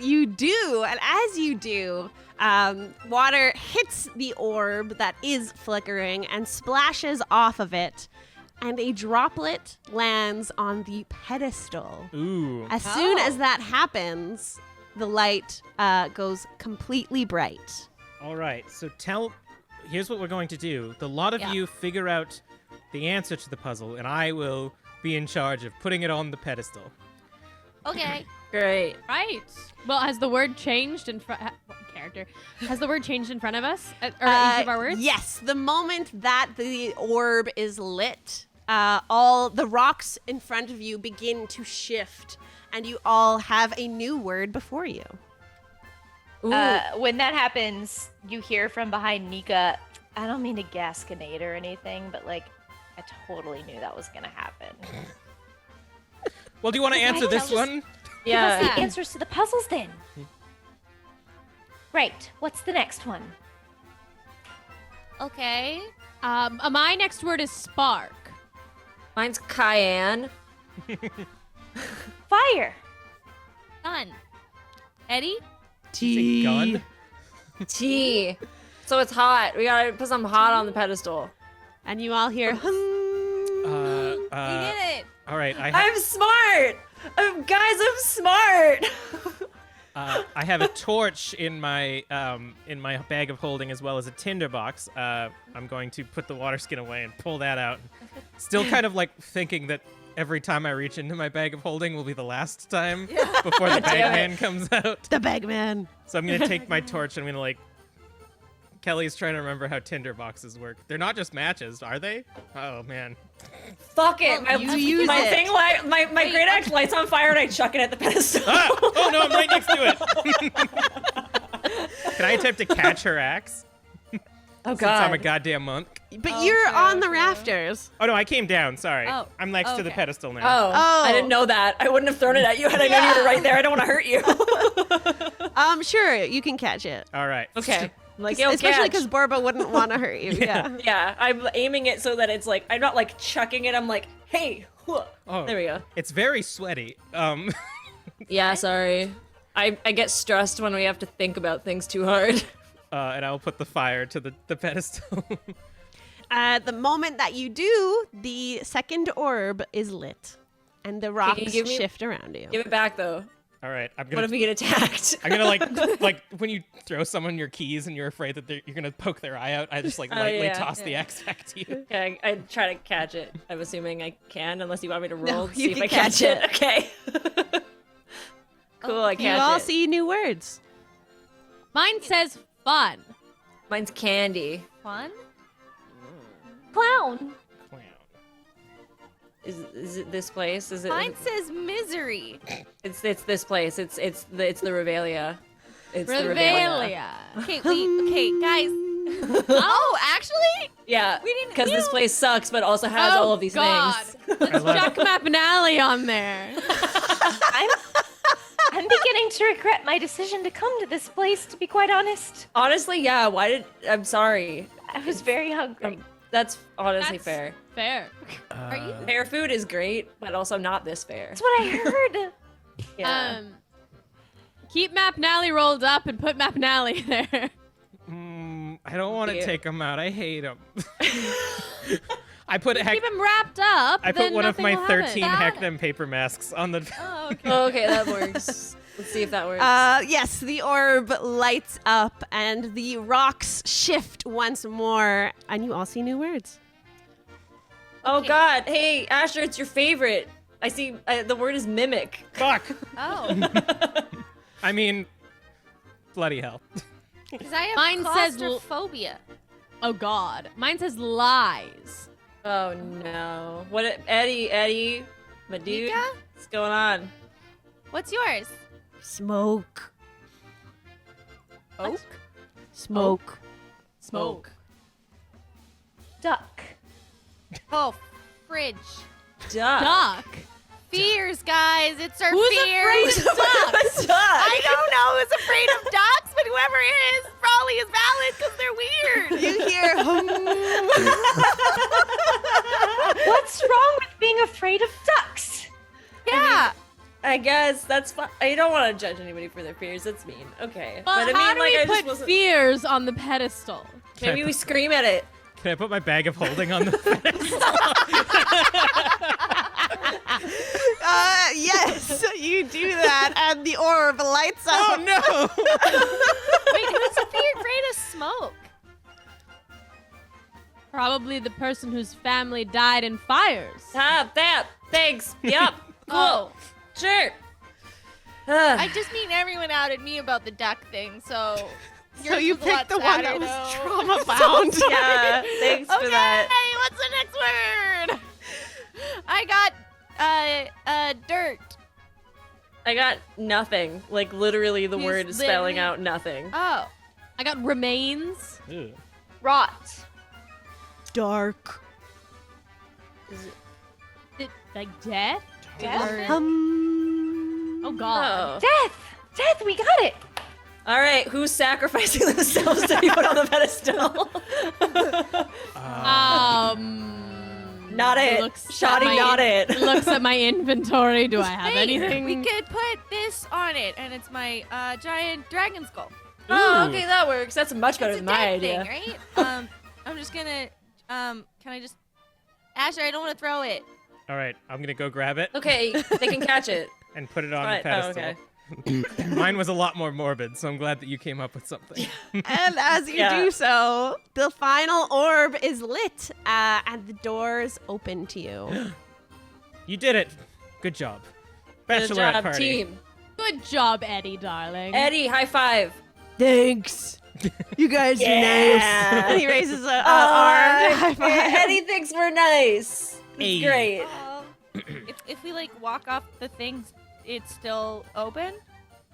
you do. And as you do, water hits the orb that is flickering and splashes off of it, and a droplet lands on the pedestal. Ooh. As soon as that happens, the light goes completely bright. All right. So here's what we're going to do. The lot of Yeah. you figure out the answer to the puzzle, and I will be in charge of putting it on the pedestal. Okay. Great. Right. Well, has the word changed in front? Character. Has the word changed in front of us? Or each of our words? Yes, the moment that the orb is lit, all the rocks in front of you begin to shift, and you all have a new word before you. Ooh. When that happens, you hear from behind Neeka, I don't mean to gasconade or anything, but like, I totally knew that was gonna happen. Well, do you want to answer this one? yeah. Give us the answers to the puzzles then. Right, what's the next one? Okay. My next word is spark. Mine's cayenne. Fire. Done. Eddie? Say gun? Tea. So it's hot. We gotta put something hot on the pedestal. And you all hear, We did it. All right. I'm smart. Guys, I'm smart. I have a torch in my bag of holding as well as a tinder box. I'm going to put the water skin away and pull that out. Still kind of like thinking that every time I reach into my bag of holding will be the last time before the bag man comes out. the Bagman. So I'm gonna take my torch and I'm gonna like. Kelly's trying to remember how tinder boxes work. They're not just matches, are they? Oh man. Fuck it. Well, you use my it. thing my great axe lights on fire and I chuck it at the pedestal. Ah! Oh no, I'm right next to it. Can I attempt to catch her axe? Oh Since I'm a god. goddamn monk. But Oh, you're true, on the true. rafters. Oh no, I came down. Sorry. Oh, I'm next to the okay. pedestal now. Oh, I didn't know that. I wouldn't have thrown it at you had I known you were right there. I don't want to hurt you. Sure, you can catch it. All right. Okay. I'm like, yo, Especially catch. because Borba wouldn't want to hurt you. Yeah. Yeah, I'm aiming it so that it's like I'm not like chucking it. I'm like, hey, whoa. Oh, There we go. It's very sweaty. Yeah, sorry. I get stressed when we have to think about things too hard. And I will put the fire to the pedestal. The moment that you do, the second orb is lit, and the rocks give me- shift around you. Give it back though. All right. I'm What if gonna. we get attacked? I'm gonna like when you throw someone your keys and you're afraid that you're gonna poke their eye out. I just like Oh, lightly yeah, toss the axe back to you. Okay, I try to catch it. I'm assuming I can, unless you want me to roll to you see if can I catch catch it. Okay. Cool, I You catch all it. see new words. Mine says fun. Mine's candy. Fun? Clown. Clown. Is it this place? Is it? Mine says misery. It's this place. It's the Revelia. It's the Revelia. Revelia. Okay, wait. Okay, guys. Oh, actually? Yeah, We didn't- because this ew. place sucks, but also has all of these God. things. Let's chuck McNally on there. I'm beginning to regret my decision to come to this place, to be quite honest. Honestly, yeah. I'm sorry. I was very hungry. That's honestly That's fair. Fair. Are you? Fair food is great, but also not this fair. That's what I heard. Yeah. Keep McNally rolled up and put McNally there. I don't want to take him out. I hate him. I put Keep him wrapped up. I then put one of nothing my will happen. 13 Hecknam paper masks on the. Oh, okay. Okay, that works. Let's see if that works. Yes, the orb lights up and the rocks shift once more, and you all see new words. Oh God! Hey, Asher, it's your favorite. I see. The word is mimic. Fuck. Oh. I mean, bloody hell. Because I have Mine says claustrophobia. Oh God. Mine says lies. Oh no! Eddie, my dude, Neeka? what's going on? What's yours? Smoke. Oak? Smoke. Smoke. Duck. Oh, fridge. Duck. Duck. Fears, guys. It's our Who's fears. afraid of ducks? Duck. I don't know who's afraid of ducks, but whoever is probably is valid because they're weird. You hear What's wrong with being afraid of ducks? Yeah. I guess that's fine. I don't want to judge anybody for their fears. That's mean. Okay. But I mean, how do like, we I just put wasn't. fears on the pedestal? Maybe we scream at it. Can I put my bag of holding on the pedestal? yes, you do that, and the orb lights up. Oh no! Wait, who's afraid of smoke? Probably the person whose family died in fires. Thanks. Yep. Cool. Oh. Sure. I just mean everyone outed me about the duck thing, so. So yours you was a lot picked the one that sadder, was though. trauma bound. Yeah. Thanks for that. Okay, what's the next word? I got dirt. I got nothing. Like literally, the You word is spelling literally- out nothing. Oh, I got remains. Ew. Rot. Dark. Like death? Death. Oh God. Oh. Death. We got it. All right. Who's sacrificing themselves to be put on the pedestal? Not it. Looks Shoddy, at my- not it. Looks at my inventory. Do I have hey, anything? we could put this on it, and it's my giant dragon skull. Oh, Ooh. okay, that works. That's much better It's a than my dead idea. thing, right? I'm just gonna. Can I just? Asher, I don't want to throw it. All right, I'm gonna go grab it Okay, they can catch it. and put it on Right, the oh, pedestal. okay. Mine was a lot more morbid, so I'm glad that you came up with something. And as you Yeah. do so, the final orb is lit, and the doors open to you. You did it. Good job. Good Bachelorette job, party. team. Good job, Eddie, darling. Eddie, high five. Thanks. You guys are nice. Yeah. And he raises a arm. to high five. Eddie thinks we're nice. Hey. It's great. If we like walk off the things, it's still open.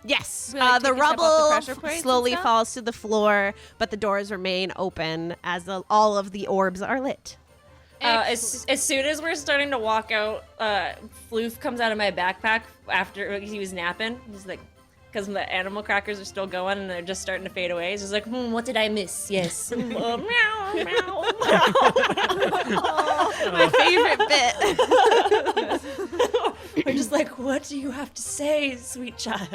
Yes, We, like, the take a step off the rubble pressure plates and slowly stuff? falls to the floor, but the doors remain open as all of the orbs are lit. As soon as we're starting to walk out, Floof comes out of my backpack after he was napping. He's like, because the animal crackers are still going and they're just starting to fade away. He's just like, what did I miss? Yes. Meow, meow, meow. My favorite bit. We're just like, what do you have to say, sweet child?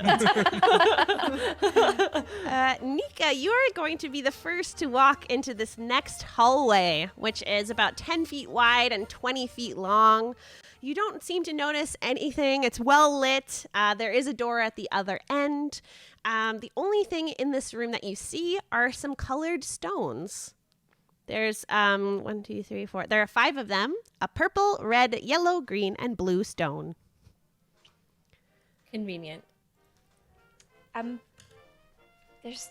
Neeka, you are going to be the first to walk into this next hallway, which is about 10 feet wide and 20 feet long. You don't seem to notice anything. It's well lit. There is a door at the other end. The only thing in this room that you see are some colored stones. There's 1, 2, 3, 4. There are 5 of them. A purple, red, yellow, green, and blue stone. Convenient. There's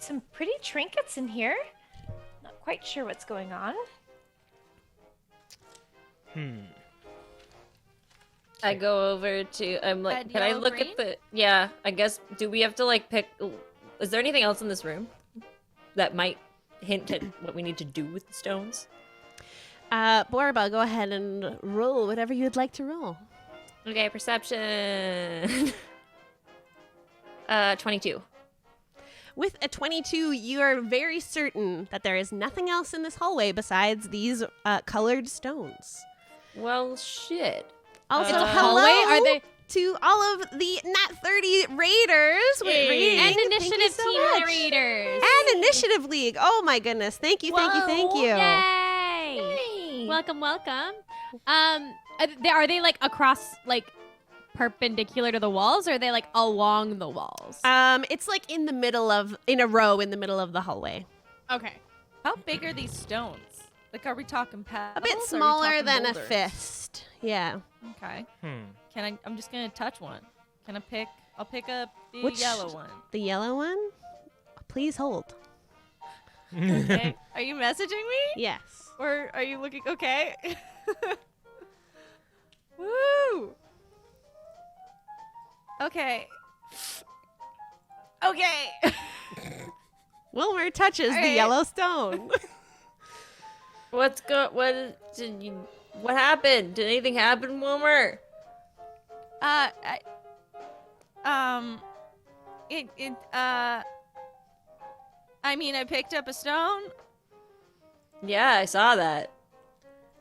some pretty trinkets in here. Not quite sure what's going on. I go over to. I'm like, Red, can I yellow, look green? at the? Yeah, I guess. Do we have to like pick? Is there anything else in this room that might hint at what we need to do with the stones? Borba, go ahead and roll whatever you'd like to roll. Okay, perception. 22. With a 22, you are very certain that there is nothing else in this hallway besides these colored stones. Well, shit. Also, It's a hello hallway? Are they- to all of the Nat 30 Raiders. with reading. And Thank you initiative so team much. readers. And Initiative League. Oh my goodness. Thank you, thank you, thank you. Yay! Welcome, welcome. Are they like across, like perpendicular to the walls, or are they like along the walls? It's like in a row in the middle of the hallway. Okay. How big are these stones? Like, are we talking pebbles? A bit Or are we smaller talking than a boulders? fist. Yeah. Okay. Hmm. I'm just gonna touch one. I'll pick up the Which- yellow one. The yellow one? Please hold. Okay. Are you messaging me? Yes. Or are you looking okay? Woo! Okay. Okay. Wilmer touches the Alright. yellow stone. What happened? Did anything happen, Wilmer? I mean, I picked up a stone. Yeah, I saw that.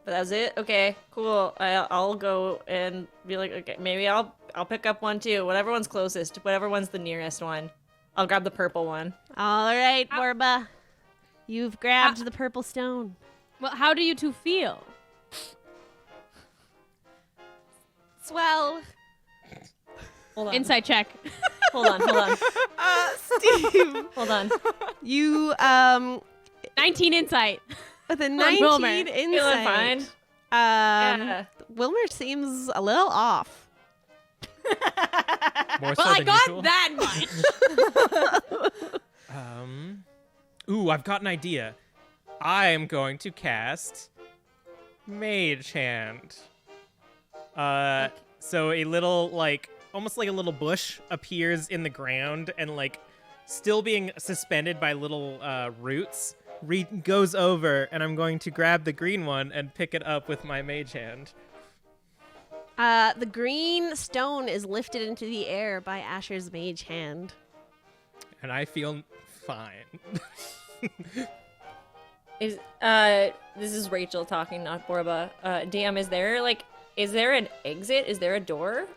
But that was it? Okay, cool. I'll go and be like, okay, maybe I'll pick up one too. Whatever one's closest. Whatever one's the nearest one. I'll grab the purple one. All right, Borba. You've grabbed the purple stone. Well, how do you two feel? Swell. Hold on. Insight check. Hold on. Steve, Hold on. you 19 insight. with a Wilmer. 19 Feeling insight. fine? Yeah. Wilmer seems a little off. More Well, so I than got usual? that much. Ooh, I've got an idea. I am going to cast Mage Hand. So a little, like, almost like a little bush appears in the ground and, like, still being suspended by little roots, goes over, and I'm going to grab the green one and pick it up with my Mage Hand. The green stone is lifted into the air by Asher's mage hand. And I feel fine. This is Rachel talking, not Borba. DM, is there an exit? Is there a door?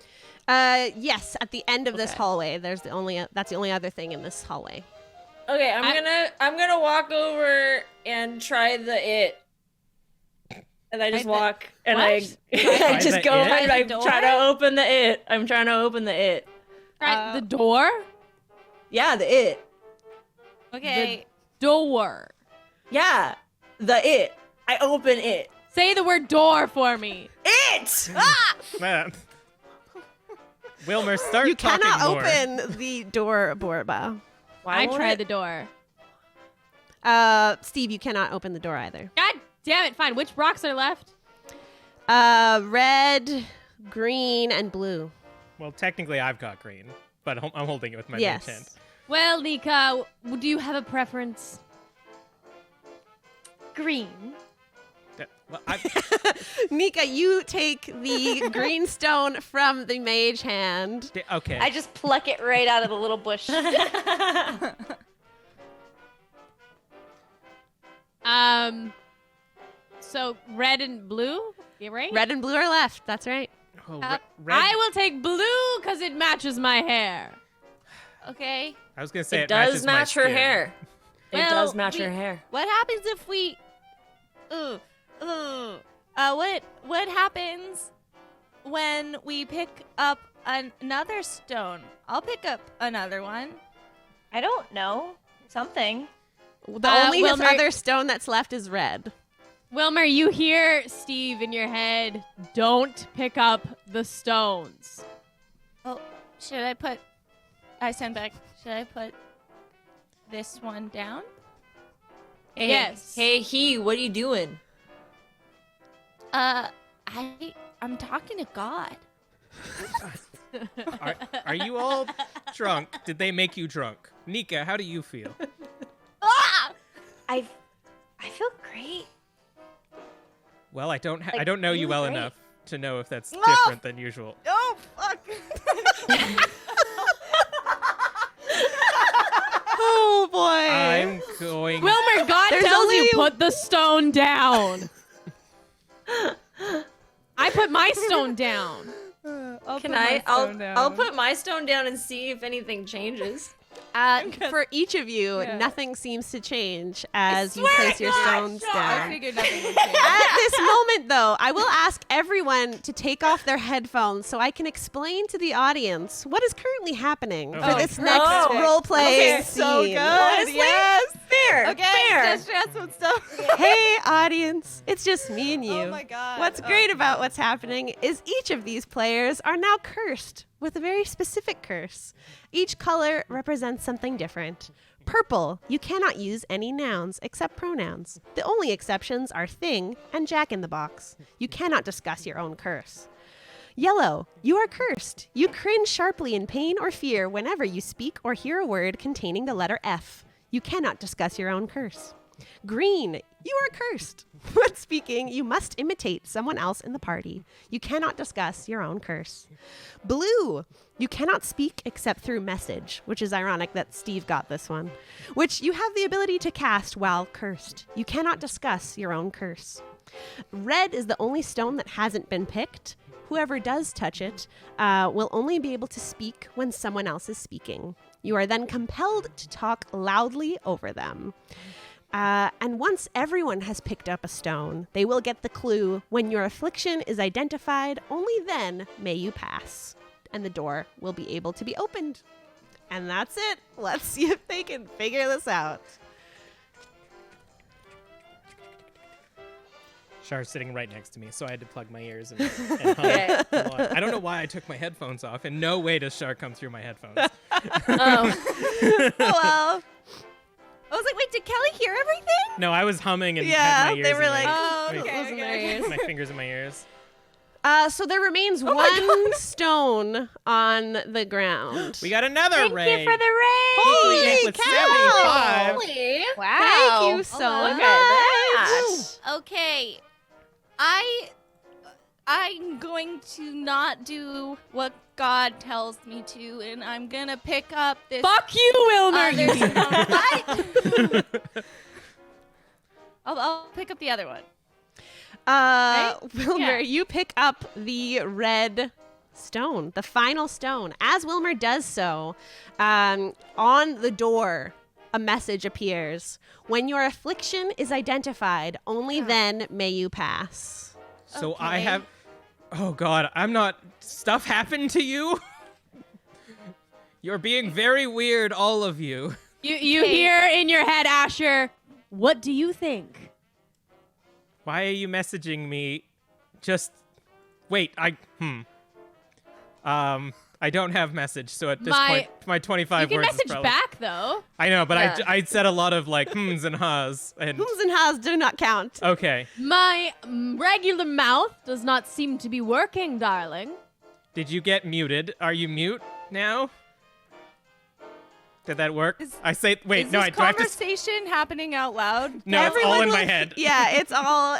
Yes, at the end of this Okay. hallway. That's the only other thing in this hallway. Okay, I'm gonna walk over and try the it. And I just Try the- walk and what? I just the go it? and I Try the try to door? open the it. I'm trying to open the it. Right, the door? Yeah, the it. Okay. Door. Yeah, the it. I open it. Say the word door for me. It! Ah! Man. Wilmer, start You talking cannot more. open the door, Borba. Why I won't tried it? the door. Steve, you cannot open the door either. God damn it. Fine. Which rocks are left? Red, green, and blue. Well, technically, I've got green, but I'm holding it with my Yes. mage hand. Well, Neeka, do you have a preference? Green. Well, Neeka, you take the green stone from the mage hand. okay. I just pluck it right out of the little bush. So red and blue? You right? Red and blue are left. That's right. Oh, Uh, red. I will take blue because it matches my hair. Okay. I was gonna say It it does matches my match her skin. hair. It Well, does match we- her hair. What happens if we? What happens when we pick up another stone? I'll pick up another one. I don't know. Something. The only Wilmer- other stone that's left is red. Wilmer, you hear Steve in your head. Don't pick up the stones. Well, should I put? I send back. Should I put this one down? Hey, Yes. Hey, what are you doing? I'm talking to God. Are you all drunk? Did they make you drunk? Neeka, how do you feel? I feel great. Well, I don't Like, know you really well great. enough to know if that's different than usual. Oh fuck! Oh boy. I'm going. Wilmer, God There's tells only- you put the stone down. I put my stone down. I'll put my stone down and see if anything changes. For each of you, nothing seems to change as you swear place to your God, stones sure. down. I figured nothing would change. At this moment, though, I will ask everyone to take off their headphones so I can explain to the audience what is currently happening for Oh, this perfect. next Oh, role play okay, scene. so good. Honestly, Yes. fair. Okay, fair. just stress with stuff. Hey, audience, it's just me and you. Oh my God. What's great about what's happening is each of these players are now cursed with a very specific curse. Each color represents something different. Purple, you cannot use any nouns except pronouns. The only exceptions are thing and Jack in the Box. You cannot discuss your own curse. Yellow, you are cursed. You cringe sharply in pain or fear whenever you speak or hear a word containing the letter F. You cannot discuss your own curse. Green, you are cursed. When speaking, you must imitate someone else in the party. You cannot discuss your own curse. Blue, you cannot speak except through message, which is ironic that Steve got this one, which you have the ability to cast while cursed. You cannot discuss your own curse. Red is the only stone that hasn't been picked. Whoever does touch it will only be able to speak when someone else is speaking. You are then compelled to talk loudly over them. And once everyone has picked up a stone, they will get the clue, when your affliction is identified, only then may you pass. And the door will be able to be opened. And that's it. Let's see if they can figure this out. Char's sitting right next to me, so I had to plug my ears and hum Okay. along. I don't know why I took my headphones off. In no way does Char come through my headphones. Oh. Well, I was like, wait, did Kelly hear everything? No, I was humming and Yeah, had my ears they were in like, Oh, my, okay, okay. my fingers in my ears. so there remains one stone on the ground. We got another Thank raid. you for the raid. Holy with cow! 75. Holy. Wow. Thank you so Look much. at that. Okay, I'm going to not do what God tells me to, and I'm gonna pick up this. Fuck you, Wilmer. There's what? I'll pick up the other one. Wilmer, Yeah. you pick up the red stone, the final stone. As Wilmer does so, on the door, a message appears. When your affliction is identified, only then may you pass. So I Okay. have. Oh God, I'm not. Stuff happened to you. You're being very weird, all of you. You hear in your head, Asher, what do you think? Why are you messaging me? Just wait. I don't have message, so at this point, my 25 You can words message is probably. back, though. I know, but Yeah. I said a lot of like hms and ha's and. Who's and ha's do not count. Okay. My regular mouth does not seem to be working, darling. Did you get muted? Are you mute now? Did that work? I say wait. Is No, this do I have to? conversation happening out loud? No, it's all Everyone in my look- head. Yeah, it's all.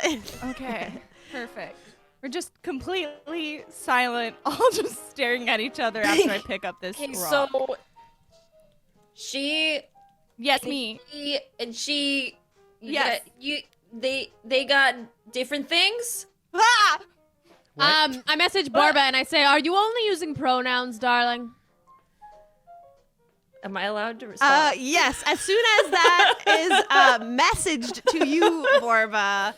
Okay, perfect. We're just completely silent, all just staring at each other after I pick up this Okay, rock. so she yes, me. she Yes. they got different things. Ah! What? I message Borba and I say, are you only using pronouns, darling? Am I allowed to respond? Yes, as soon as that is messaged to you, Borba,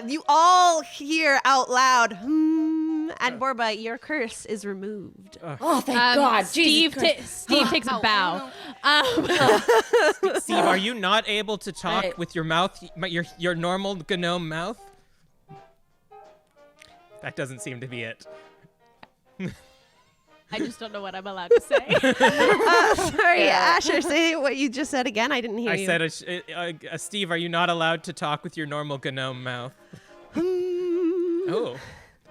you all hear out loud, and Borba, your curse is removed. Oh, thank God. Steve, Jesus Christ. Steve takes a bow. Steve, are you not able to talk Right. with your mouth, your normal gnome mouth? That doesn't seem to be it. I just don't know what I'm allowed to say. Sorry, Asher, say what you just said again. I didn't hear I you. said, Steve, are you not allowed to talk with your normal gnome mouth? Oh,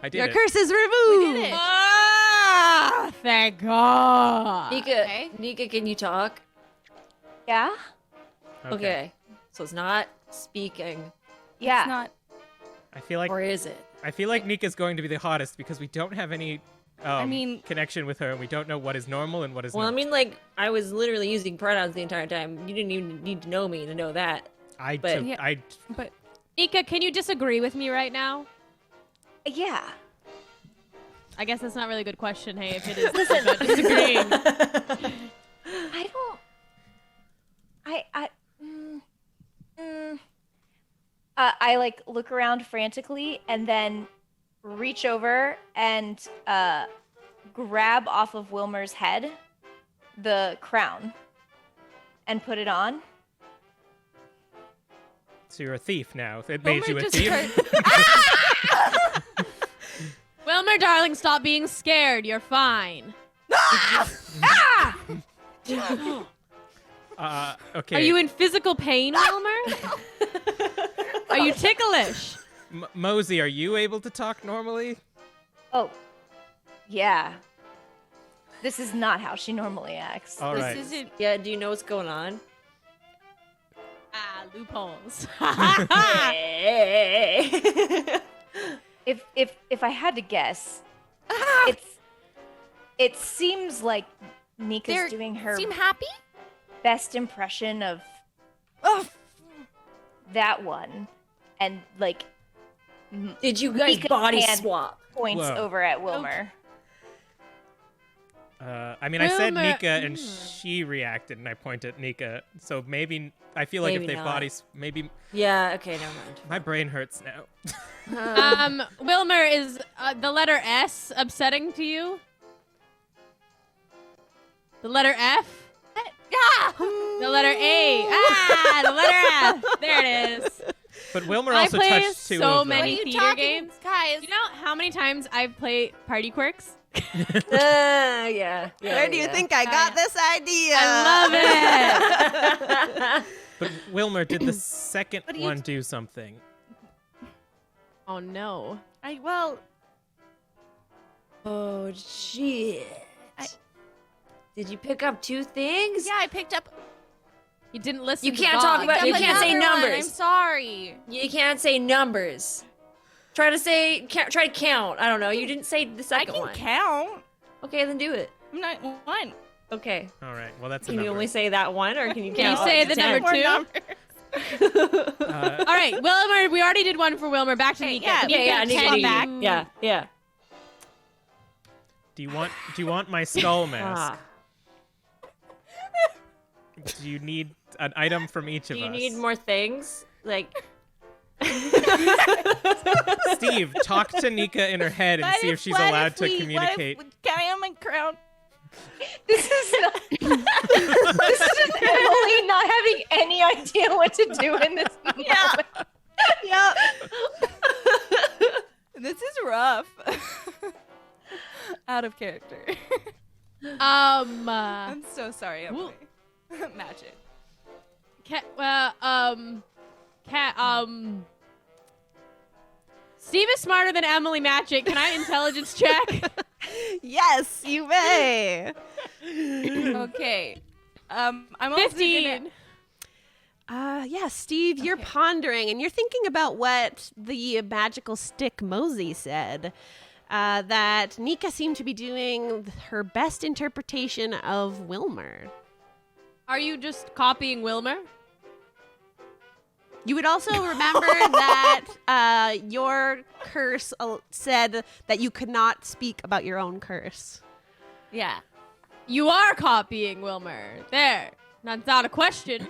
I did Your it. curse is removed. We did it. Ah, thank God. Nika, Okay. Nika, can you talk? Yeah? Okay. So it's not speaking, Yeah. It's not. I feel like or is it? Nika's going to be the hottest because we don't have any connection with her, and we don't know what is normal and what is Well, not. I mean, like, I was literally using pronouns the entire time. You didn't even need to know me to know that. but- Yeah. But Neeka, can you disagree with me right now? Yeah. I guess that's not really a good question, hey, if it is about disagreeing. I don't. I like look around frantically and then reach over and grab off of Wilmer's head the crown and put it on. So you're a thief now. It made you a just thief. Wilmer, darling, stop being scared. You're fine. Okay. Are you in physical pain, Wilmer? Are you ticklish? Mosey, are you able to talk normally? Oh, yeah. This is not how she normally acts. All this right. isn't. Yeah, do you know what's going on? Ah, loopholes. Hey. If I had to guess, it seems like Nika's They're- doing her Seem happy? best impression of Oh, that one, and like Did you guys Nika body hand swap? points Whoa. over at Wilmer. I mean, I said Wilmer- Nika, and she reacted, and I pointed at Nika. So maybe I feel like Maybe if they not. bodies, maybe Yeah, okay, never mind. my brain hurts now. Wilmer, is the letter S upsetting to you? The letter F? The letter A. The letter F. There it is. But Wilmer I also play touched two so of them. many what are you theater talking, games. guys? You know how many times I've played Party Quirks? Yeah. Where do you think I got this idea? I love it. But Wilmer, did the second What do you one do something? Oh no. Well, Oh, shit. Did you pick up two things? yeah, I picked up. You didn't listen. You to can't Bob. talk about- you can't say another one. numbers. I'm sorry. You can't say numbers. Try to count. I don't know. You didn't say the I second can one. count. Okay, then do it. I'm not one. Okay. All right. Well, that's a Can you number. only say that one, or can you Can you count? say up to the 10? number two? numbers. All right, Wilmer. We already did one for Wilmer. Back to Okay, Neeka. yeah, Yeah, Neeka, Nika, can back. you- Yeah. Do you want my skull mask? Ah. Do you need an item from each Do of you us? need more things? Like, Steve, talk to Nika in her head and see if she's allowed to communicate. Can I have my crown? This is not, this is Emily not having any idea what to do in this moment. Yep. This is rough. Out of character. I'm so sorry, Emily. Matchette. Steve is smarter than Emily Matchette. Can I intelligence check? Yes, you may. Okay. I'm also 15. Yeah, Steve, you're pondering and you're thinking about what the magical stick Mosey said. That Neeka seemed to be doing her best interpretation of Wilmer. Are you just copying Wilmer? You would also remember that your curse said that you could not speak about your own curse. Yeah. You are copying Wilmer. There. That's not a question.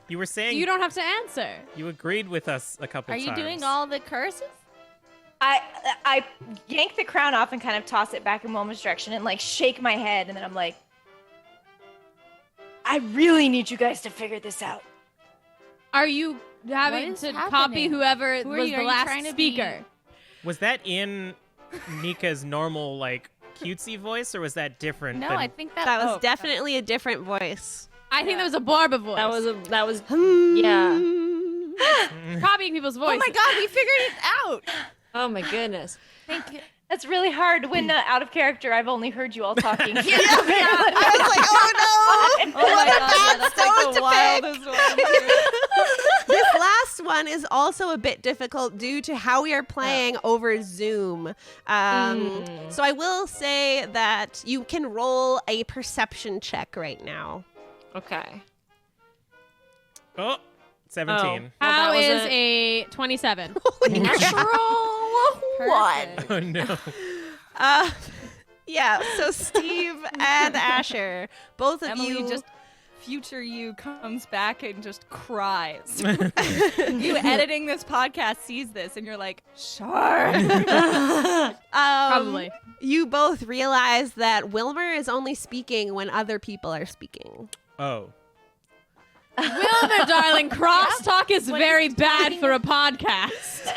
You were saying You don't have to answer. you agreed with us a couple Are times. you doing all the curses? I yank the crown off and kind of toss it back in Wilmer's direction and like shake my head, and then I'm like, I really need you guys to figure this out. Are you having is to copy happening? whoever Who are was you? the Are you last trying to be- speaker? Was that in Nika's normal like cutesy voice, or was that different? No, than- I think that, That was oh, definitely a different voice. I think that was a Borba voice. That was yeah. Copying people's Oh voices. my god, we figured it out. Oh my goodness. Thank you. That's really hard when out of character. I've only heard you all talking. I was like, oh no! Oh my god, bad that's stone like to the wildest one. This last one is also a bit difficult due to how we are playing over Zoom. So I will say that you can roll a perception check right now. Okay. Oh, 17. How Well, that is was a 27? Natural one. Oh no. Yeah, so Steve and Asher, both of Emily you just future you comes back and just cries. You editing this podcast sees this and you're like, sure. Probably. You both realize that Wilmer is only speaking when other people are speaking. Oh. Wilmer, darling, crosstalk is very bad for a podcast.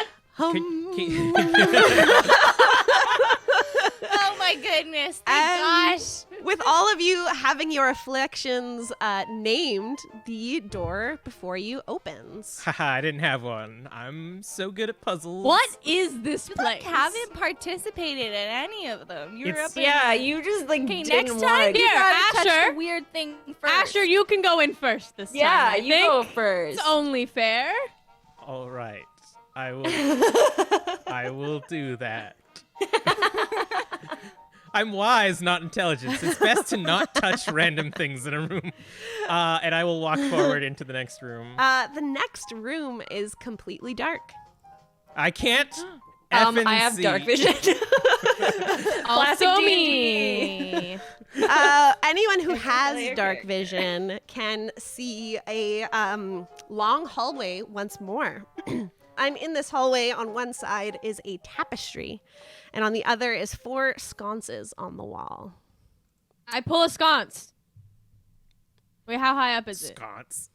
Oh my goodness. Thank And gosh. with all of you having your afflictions named, the door before you opens. Haha, I didn't have one. I'm so good at puzzles. What is this You place? haven't participated in any of them. You're It's- up in Yeah, you just like Okay, didn't next want time to. you Here, gotta touch Asher. the weird thing first. Asher, you can go in first this time. Yeah, I you think. go first. It's only fair. All right. I will I will do that. I'm wise, not intelligent. It's best to not touch random things in a room. And I will walk forward into the next room. The next room is completely dark. I can't effing I have see. dark vision. Classic Also D&D. me. Anyone who Player has dark character. vision can see a long hallway once more. I'm in this hallway. On one side is a tapestry, and on the other is 4 sconces on the wall. I pull a sconce. Wait, how high up is it? Sconce.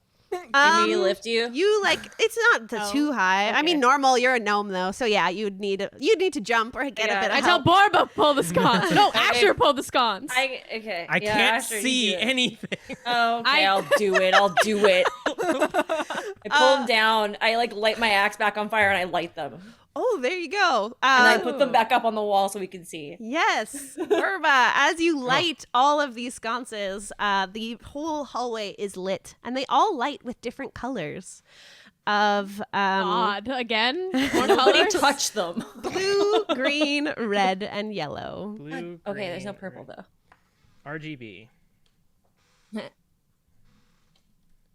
Can we lift you? You it's not too high. I mean, okay. normal. You're a gnome though, so yeah, you'd need to jump or get a Yeah. bit of I tell help. Borba pull the sconce. No, Asher pull the sconce. Okay. I yeah, can't Asher, you see do it. anything. Oh, okay, I- I'll do it. I pull them down. I light my axe back on fire and I light them. Oh, there you go. And I put them back up on the wall so we can see. Yes, Burba. As you light all of these sconces, the whole hallway is lit, and they all light with different colors of Odd. Again? More Nobody colors? touched them. blue, green, red, and yellow. Blue, Okay, there's no green, purple though. RGB.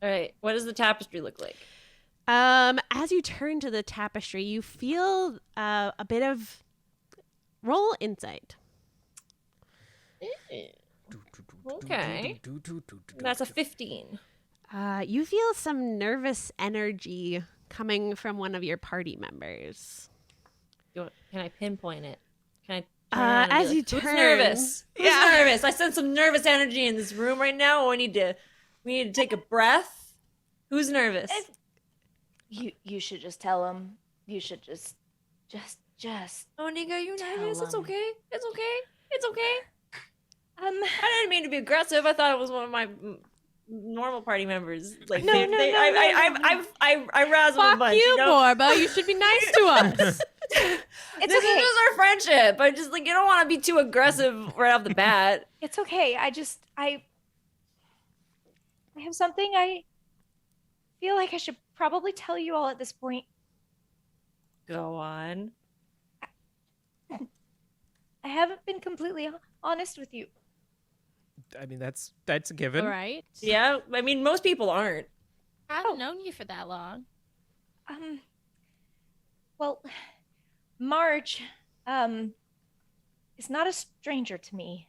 All right, what does the tapestry look like? As you turn to the tapestry, you feel a bit of roll insight. Okay. That's a 15. You feel some nervous energy coming from one of your party members. Can I pinpoint it? Can I? As you Who's turn, nervous? Who's nervous? I sense some nervous energy in this room right now. We need to take a breath. Who's nervous? You should just tell him. You should just. Oh, Neeka, you Tell nervous? It's him. okay. It's okay. It's okay. Um. I didn't mean to be aggressive. I thought it was one of my normal party members. Like No, no, no, I razz them a Fuck bunch. you, You know? Borba. You should be nice to us. It's This okay. is just our friendship. I just you don't want to be too aggressive right off the bat. It's okay. I have something I feel like I should probably tell you all at this point. Go on. I haven't been completely honest with you. I mean, that's a given. All right. Yeah, I mean most people aren't. I haven't known you for that long. Well, Marge, is not a stranger to me,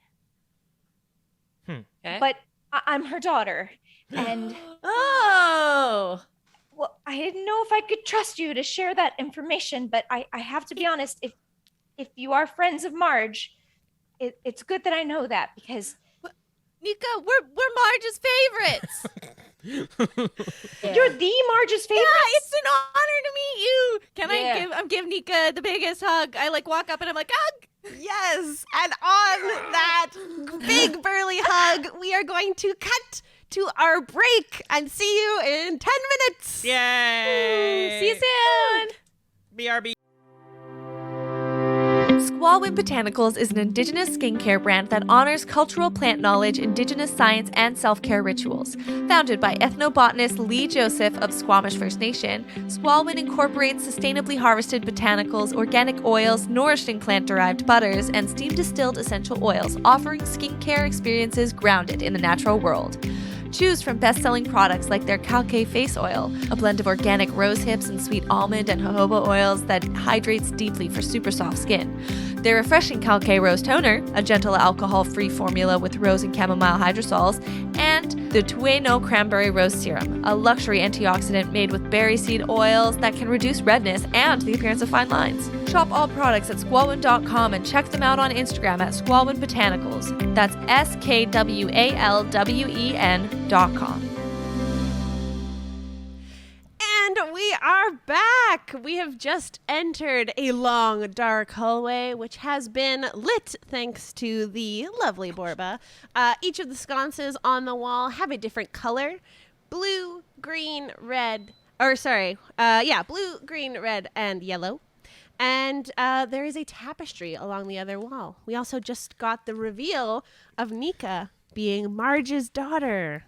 Okay. but I'm her daughter, and Oh. well, I didn't know if I could trust you to share that information, but I have to be honest. If you are friends of Marge, it's good that I know that because Neeka, we're Marge's favorites. you're the Marge's favorite. Yeah, it's an honor to meet you. Can Yeah. I give Neeka the biggest hug? I walk up and I'm like, hug. Yes, and on that big burly hug, we are going to cut to our break and see you in 10 minutes. Yay! See you soon. BRB. Squalwyn Botanicals is an indigenous skincare brand that honors cultural plant knowledge, indigenous science, and self-care rituals. Founded by ethnobotanist Lee Joseph of Squamish First Nation, Squalwyn incorporates sustainably harvested botanicals, organic oils, nourishing plant-derived butters, and steam-distilled essential oils, offering skincare experiences grounded in the natural world. Choose from best-selling products like their Calque Face Oil, a blend of organic rose hips and sweet almond and jojoba oils that hydrates deeply for super soft skin. Their refreshing Calque Rose Toner, a gentle alcohol-free formula with rose and chamomile hydrosols, and the Tueno Cranberry Rose Serum, a luxury antioxidant made with berry seed oils that can reduce redness and the appearance of fine lines. Shop all products at squalwyn.com and check them out on Instagram at Squalwyn Botanicals. That's SKWALWEN.com. And we are back. We have just entered a long, dark hallway, which has been lit thanks to the lovely Borba. Each of the sconces on the wall have a different color. Blue, green, red. Blue, green, red, and yellow. And there is a tapestry along the other wall. We also just got the reveal of Neeka being Marge's daughter.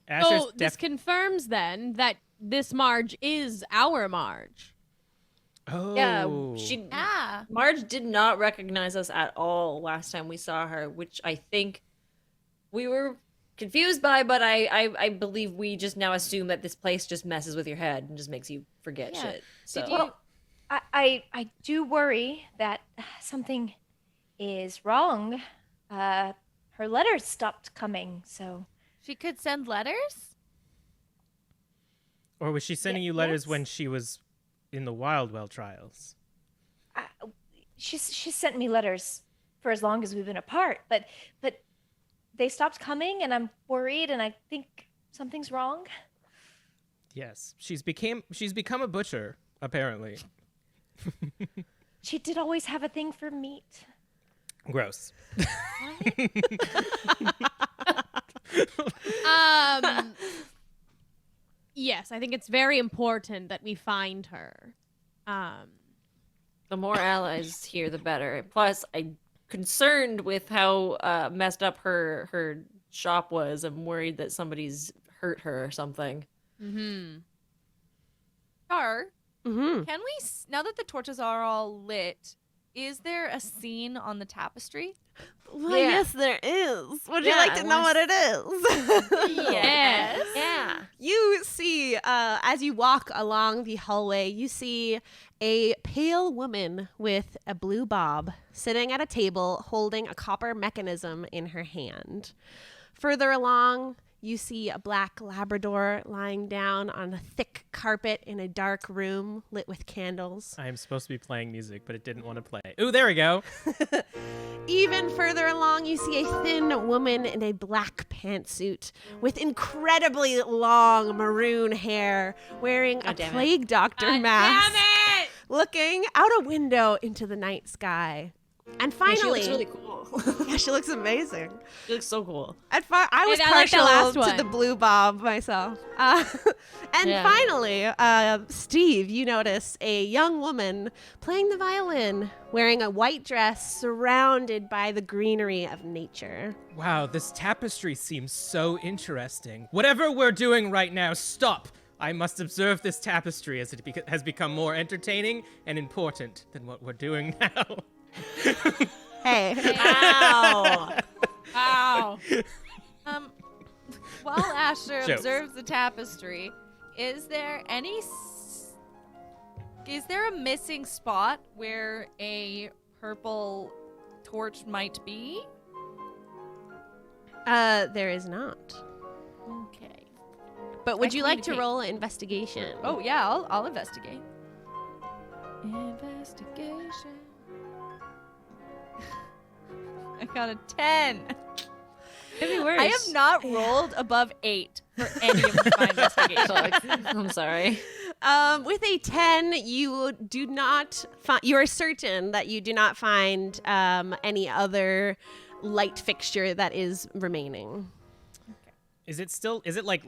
Asher's This confirms then that this Marge is our Marge. Oh. Yeah, Marge did not recognize us at all last time we saw her, which I think we were confused by, but I believe we just now assume that this place just messes with your head and just makes you forget shit. So Well, I do worry that something is wrong. Her letters stopped coming, so... She could send letters? Or was she sending you letters yes. when she was in the Wild Well trials? She's sent me letters for as long as we've been apart, but they stopped coming, and I'm worried, and I think something's wrong. Yes. She's become a butcher, apparently. She did always have a thing for meat. Gross. Yes, I think it's very important that we find her. the more allies here, the better. Plus, I'm concerned with how messed up her shop was. I'm worried that somebody's hurt her or something. Mm-hmm. Char, Mm-hmm. can we, now that the torches are all lit, is there a scene on the tapestry? Well, Yeah. yes, there is. Would you Yeah, like I to know what wanna it is? Yes. Yeah. You see, as you walk along the hallway, you see a pale woman with a blue bob sitting at a table holding a copper mechanism in her hand. Further along, you see a black Labrador lying down on a thick carpet in a dark room lit with candles. I am supposed to be playing music, but it didn't want to play. Ooh, there we go. Even further along, you see a thin woman in a black pantsuit with incredibly long maroon hair, wearing a damn it. plague doctor mask, Damn it! looking out a window into the night sky. And Yeah, she finally, looks really cool. yeah, she looks amazing. She looks so cool. I was I like the partial last to one. the blue bob myself. And Yeah. finally, Steve, you notice a young woman playing the violin, wearing a white dress surrounded by the greenery of nature. Wow, this tapestry seems so interesting. Whatever we're doing right now, stop! I must observe this tapestry as it has become more entertaining and important than what we're doing now. Hey. Wow. Wow. While Asher Jokes. observes the tapestry, is there is there a missing spot where a purple torch might be? There is not. Okay. But would you like to communicate. roll an investigation? Oh yeah, I'll investigate. Investigation. I got a 10. Could be worse. I have not rolled above 8 for any of my investigations. I'm sorry. With a 10, you do not find. You are certain that you do not find any other light fixture that is remaining. Is it like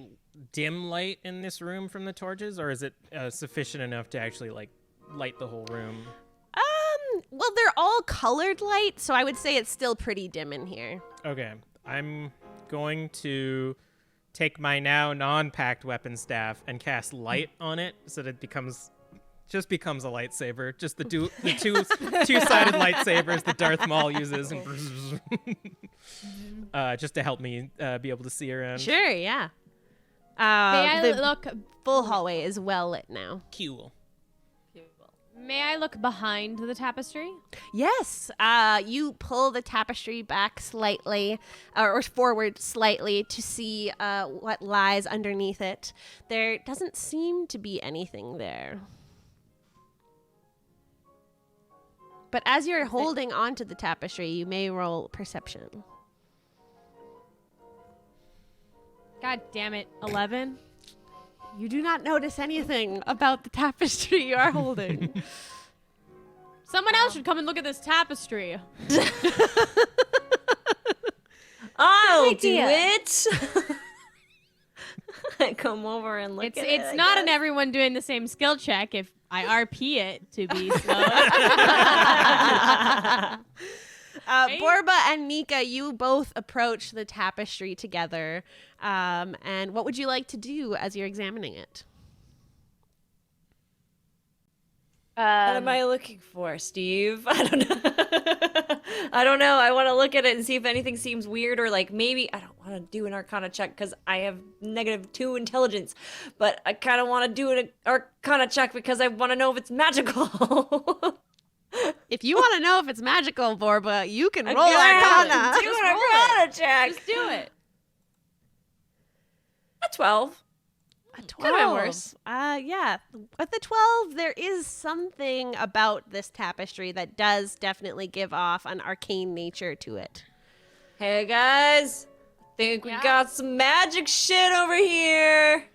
dim light in this room from the torches, or is it sufficient enough to actually like light the whole room? Well, they're all colored light, so I would say it's still pretty dim in here. Okay, I'm going to take my now non-packed weapon staff and cast light on it so that it becomes a lightsaber. Just the two-sided lightsabers that Darth Maul uses, and just to help me be able to see around. Sure, yeah. May I the look? full hallway is well lit now. Cool. May I look behind the tapestry? Yes, you pull the tapestry back slightly, or forward slightly to see what lies underneath it. There doesn't seem to be anything there. But as you're holding onto the tapestry, you may roll perception. God damn it, 11. You do not notice anything about the tapestry you are holding. Someone else should come and look at this tapestry. I'll do idea. it. I come over and look at it. It's not an everyone doing the same skill check if I RP it to be slow. Borba and Neeka, you both approach the tapestry together. And what would you like to do as you're examining it? What am I looking for, Steve? I don't know. I don't know. I want to look at it and see if anything seems weird, or like maybe I don't want to do an Arcana check because I have -2 intelligence, but I kind of want to do an Arcana check because I want to know if it's magical. If you want to know if it's magical, Borba, you can roll Yeah, Arcana. do an Arcana check. Just do it. A 12. A Could've been 12. worse. Yeah. With the 12, there is something about this tapestry that does definitely give off an arcane nature to it. Hey guys, think we got some magic shit over here.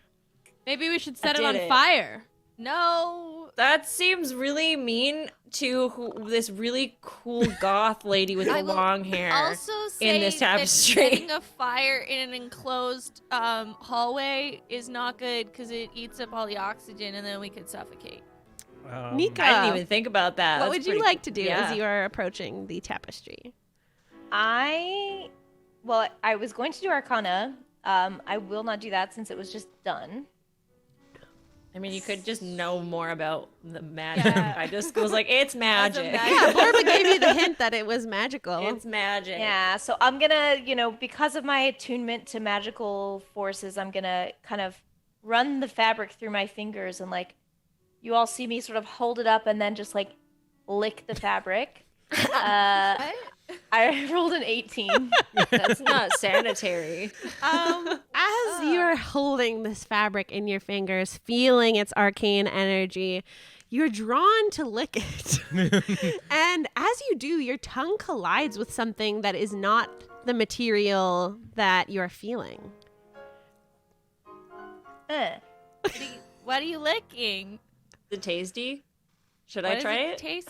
Maybe we should set it did on it. fire. No. That seems really mean to this really cool goth lady with the I will long hair. Also say in this that tapestry. setting a fire in an enclosed hallway is not good because it eats up all the oxygen and then we could suffocate. Neeka, I didn't even think about that. what That's would you pretty- like to do yeah. as you are approaching the tapestry? I was going to do Arcana. I will not do that since it was just done. I mean, you could just know more about the magic. Yeah. I just was like, it's magic. Yeah, Borba gave you the hint that it was magical. It's magic. Yeah, so I'm gonna, because of my attunement to magical forces, I'm gonna kind of run the fabric through my fingers and you all see me sort of hold it up and then just lick the fabric. I rolled an 18. That's not sanitary. As you're holding this fabric in your fingers, feeling its arcane energy, you're drawn to lick it. And as you do, your tongue collides with something that is not the material that you're feeling. What are you licking? Is it tasty? Should What I does try it it? taste?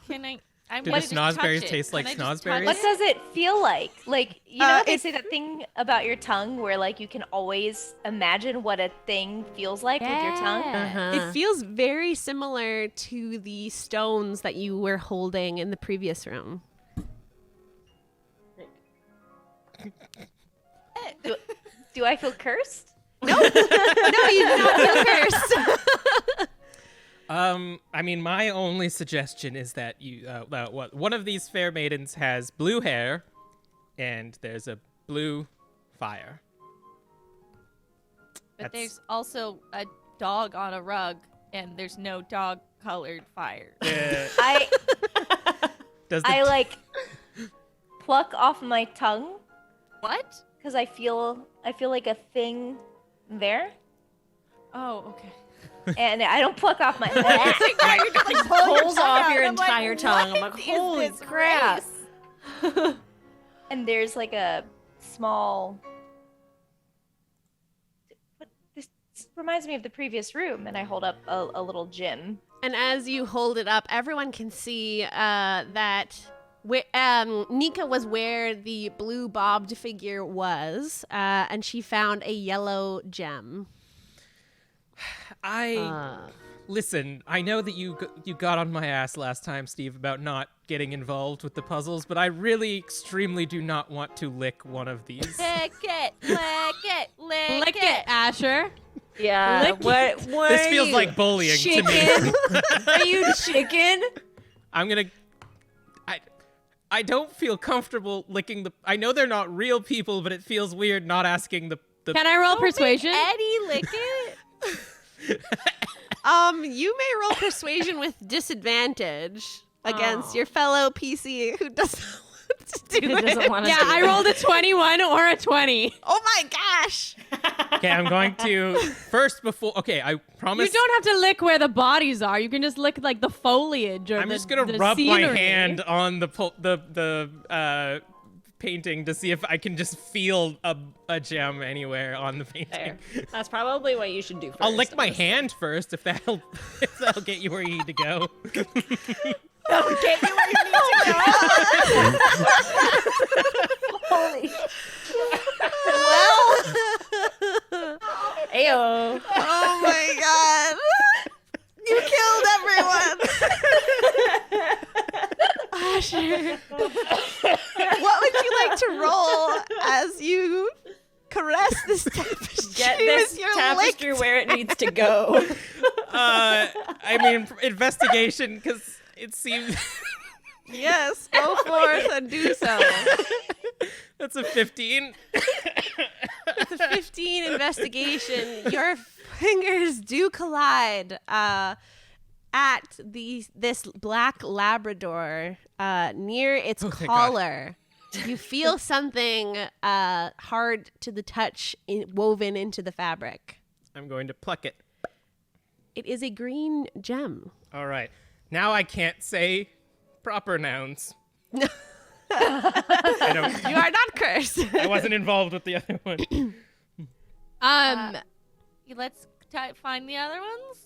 Can I? I Do wanna the just touch snozzberries it. taste like Can I just touch snozzberries? What it? does it feel like? How they it's- say that thing about your tongue where you can always imagine what a thing feels like with your tongue? It feels very similar to the stones that you were holding in the previous room. Do I feel cursed? No, you do not feel cursed. I mean, my only suggestion is that one of these fair maidens has blue hair, and there's a blue fire. But That's- there's also a dog on a rug, and there's no dog-colored fire. I Does the I pluck off my tongue What? because I feel like a thing there, Oh, okay. and I don't pluck off my. Pulls off your entire tongue. I'm like, holy crap. And there's a small. reminds me of the previous room. And I hold up a little gem. And as you hold it up, everyone can see that Neeka was where the blue bobbed figure was, and she found a yellow gem. Listen, I know that you got on my ass last time, Steve, about not getting involved with the puzzles, but I really extremely do not want to lick one of these. Lick it, Lick it, Asher. Yeah. What This feels like bullying to me. Are you chicken? I'm gonna. I don't feel comfortable licking the. I know they're not real people, but it feels weird not asking the. Can I roll persuasion? Eddie, lick it. You may roll persuasion with disadvantage against your fellow PC who doesn't want to do it. Doesn't want to Yeah, do I it. rolled a 21 or a 20. Oh my gosh! Okay, I'm going to first before. Okay, I promise. You don't have to lick where the bodies are. You can just lick like the foliage or I'm the just gonna the rub scenery. my hand on the painting to see if I can just feel a gem anywhere on the painting. There. That's probably what you should do first. I'll lick my hand first if that'll get you where you need to go. I'll get you where you need to go. Holy. Ayo. Oh my god! You killed everyone! Asher, what would you like to roll as you caress this tapestry Get this with your tapestry licked where it needs to go. I mean, investigation, because it seems Yes, go forth and do so. that's a 15. With a 15 investigation, your fingers do collide at this black Labrador near its Oh, thank collar. You feel something hard to the touch woven into the fabric. I'm going to pluck it. It is a green gem. All right. Now I can't say proper nouns. No. I don't. You are not cursed. I wasn't involved with the other one. Let's find the other ones.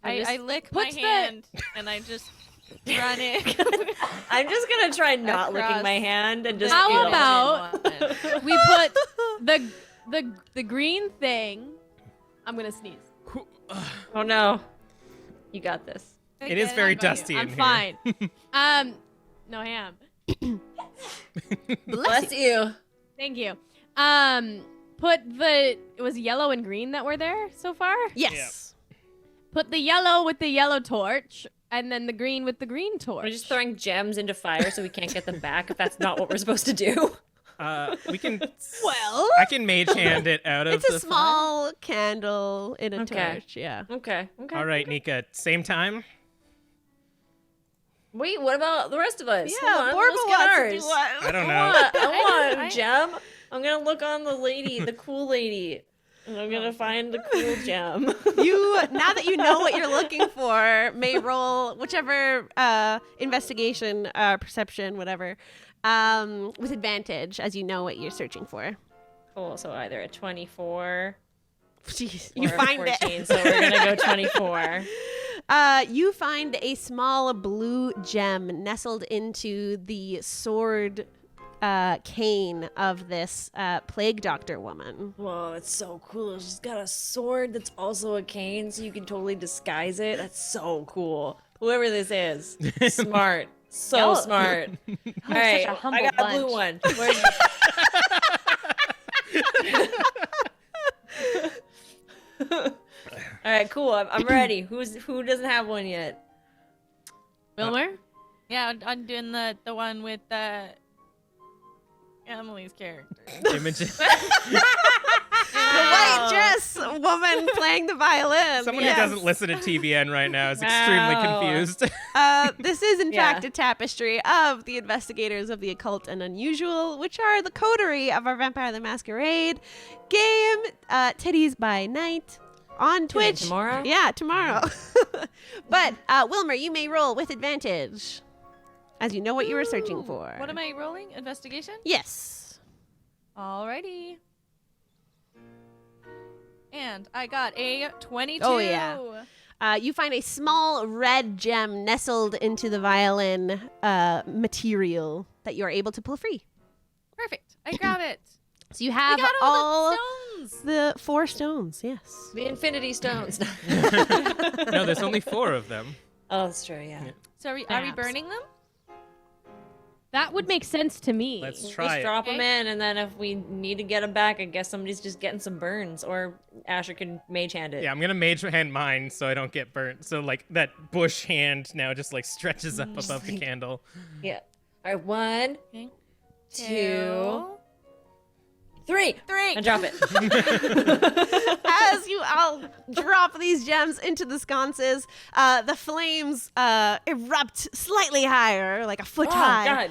I just I lick my puts the- hand and I just run it. I'm just gonna try not licking Across. my hand and just How feel about- it. We put the green thing. I'm gonna sneeze. Oh no. You got this. It is very dusty I'm in fine. No, I am. Bless you. Thank you. It was yellow and green that were there so far. Yes. Put the yellow with the yellow torch, and then the green with the green torch. We're just throwing gems into fire so we can't get them back if that's not what we're supposed to do. We can. Well, I can mage hand it out of it's a the small candle in a Okay. torch. Yeah. Okay. All right, Neeka. Same time. Wait, what about the rest of us? Yeah, Hold on, Borba let's get wants to ours. do what? I don't know. I want a gem. I'm gonna look on the lady, the cool lady. And I'm gonna find the cool gem. You now that you know what you're looking for, may roll whichever investigation, perception, whatever, with advantage as you know what you're searching for. Cool, so either a 24 Jeez, or you a find 14, it. so we're gonna go 24. You find a small blue gem nestled into the sword cane of this plague doctor woman. Whoa, that's so cool. She's got a sword that's also a cane, so you can totally disguise it. That's so cool. Whoever this is, smart. So Y'all- smart. All such right, a humble I got a blue bunch. one. Where's All right, cool. I'm ready. Who doesn't have one yet? Wilmer? Yeah, I'm doing the one with Emily's character. Images. The white dress woman playing the violin. Someone Yes. who doesn't listen to TBN right now is extremely Wow. confused. This is, in Yeah. fact, a tapestry of the investigators of the occult and unusual, which are the coterie of our Vampire the Masquerade game, Tiddies by Night, on Tune in Twitch. tomorrow? Yeah, tomorrow. But, Wilmer, you may roll with advantage, as you know what you were searching Ooh, for. What am I rolling? Investigation? Yes. Alrighty. And and I got a 22. Oh, yeah. You find a small red gem nestled into the violin material that you are able to pull free. Perfect. I grab it. So you have I got all the stones. the 4 stones, yes. The Infinity Stones. No, there's only 4 of them. Oh, that's true, yeah. So are we Perhaps. burning them? That would make sense to me. Let's Just try it. drop them in, and then if we need to get them back, I guess somebody's just getting some burns, or Asher can mage hand it. Yeah, I'm gonna mage hand mine so I don't get burnt. So like that bush hand now just like stretches up above the candle. Yeah. All right, 1, Okay. 2, 3. 3. And drop it. As you all drop these gems into the sconces, the flames erupt slightly higher, like a foot Oh, high.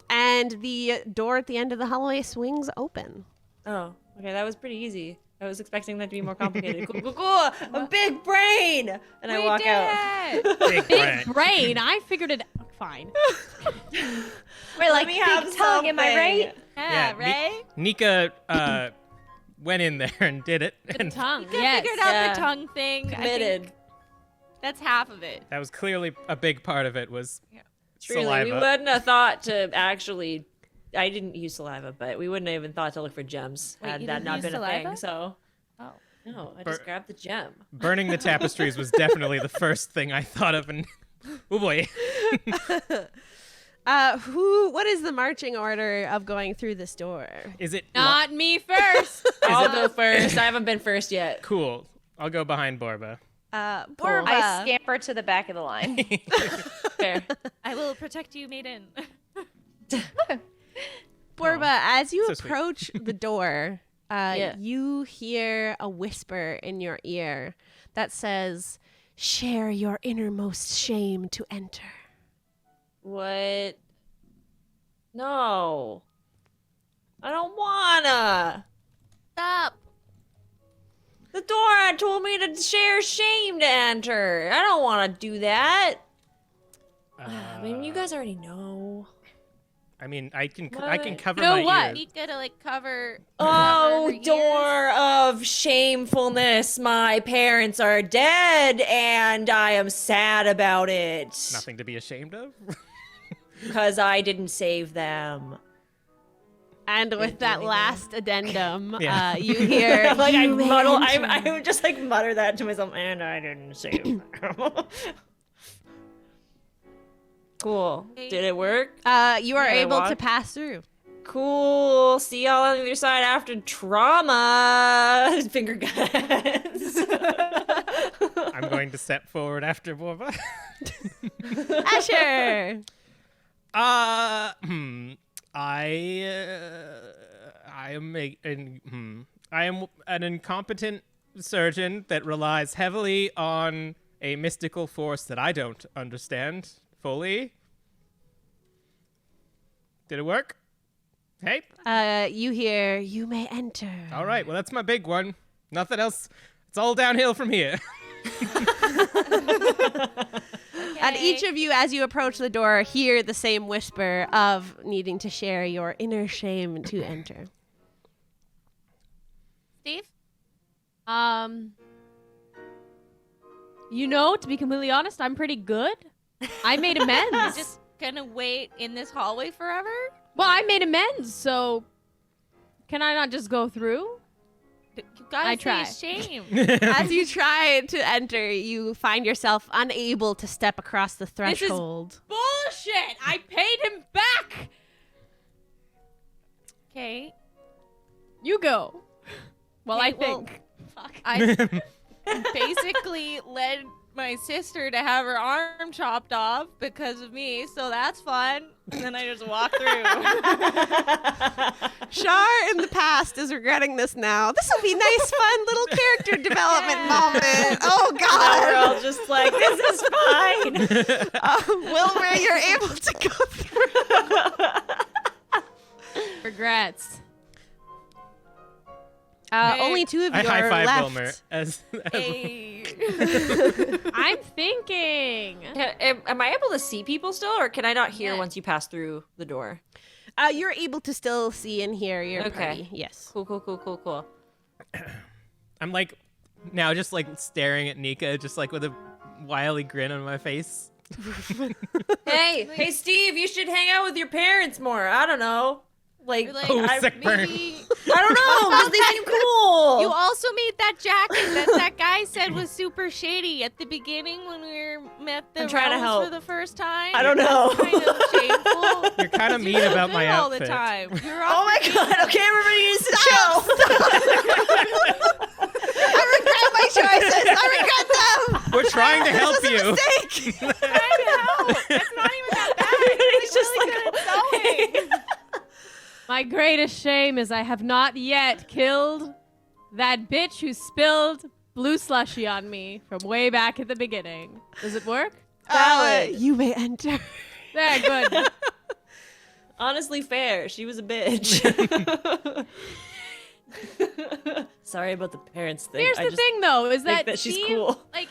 And the door at the end of the hallway swings open. Oh, okay, that was pretty easy. I was expecting that to be more complicated. Cool. A big brain! And I walk out. Big Big brain. brain. I figured it. Fine. We're like me big have tongue, am I right? Yeah, right? Nika went in there and did it. The And tongue. You Yes. figured out Yeah. the tongue thing. I think Committed. that's half of it. that was clearly a big part of it was Truly, saliva. we wouldn't have thought to actually. I didn't use saliva, but we wouldn't have even thought to look for gems Wait, had you that didn't not use been a saliva? thing. So Oh. no, I just grabbed the gem. Burning the tapestries was definitely the first thing I thought of. And oh boy. What is the marching order of going through this door? Is it Not me first. I'll go first. I haven't been first yet. cool? I'll go behind Borba. Borba. I scamper to the back of the line. Fair. I will protect you, maiden. Borba, as you So sweet. approach the door, Yeah. you hear a whisper in your ear that says, "Share your innermost shame to enter." What? No. I don't wanna. Stop. The door told me to share shame to enter. I don't want to do that. I mean, you guys already know. I mean, I can What? cover know my what? ears. Nika to like cover. Oh, her ears. door of shamefulness. My parents are dead and I am sad about it. Nothing to be ashamed of. Because I didn't save them. And with do that anything. last addendum, Yeah. you hear Like I "You may muddle, enter." I would just like mutter that to myself, and I didn't save them. Cool. Did it work? You are Yeah, I able to walk. pass through. Cool. See y'all on the other side after trauma. Finger guns. I'm going to step forward after Borba. Asher. I am an incompetent surgeon that relies heavily on a mystical force that I don't understand fully. Did it work? Hey. You hear, "You may enter." All right. Well, that's my big one. Nothing else. It's all downhill from here. And each of you, as you approach the door, hear the same whisper of needing to share your inner shame to enter. Steve. You know, to be completely honest, I'm pretty good. I made amends. Just gonna wait in this hallway forever? Well, I made amends, so can I not just go through? You guys I try. say shame. As you try to enter, you find yourself unable to step across the is- threshold. Bullshit! I paid him back! Okay. You go. Well, I Okay, well, think. Fuck. I basically led my sister to have her arm chopped off because of me, so that's fun. And then I just walk through. Shar in the past is regretting this now. This will be nice, fun little character development moment. Oh We're God. all just like, this is fine. Wilbur, you're able to go through. Regrets. Only 2 of I you high are five left. Wilmer as I'm thinking. Am I able to see people still, or can I not hear Yeah. once you pass through the door? You're able to still see and hear your Okay. party. Yes. Cool. I'm like now just like staring at Neeka, just like with a wily grin on my face. Hey, Steve, you should hang out with your parents more. I don't know. Like, Oh, sick burn. maybe I don't know, because they seem cool. you also made that jacket that guy said was super shady at the beginning when we met the I'm trying to Rose help. for the first time. I don't know. That's kind of shameful. You're kind of mean You're so about my good all outfit. the time. You're Oh my god, okay, everybody needs to chill. I regret my choices. I regret them. We're trying to help you. Mistake. That's not even that bad. Everybody's just really like, good at sewing. My greatest shame is I have not yet killed that bitch who spilled blue slushy on me from way back at the beginning. Does it work? You may enter. There, good. honestly fair. She was a bitch. Sorry about the parents thing. Here's I the just thing, though, is think that she's Steve, cool. like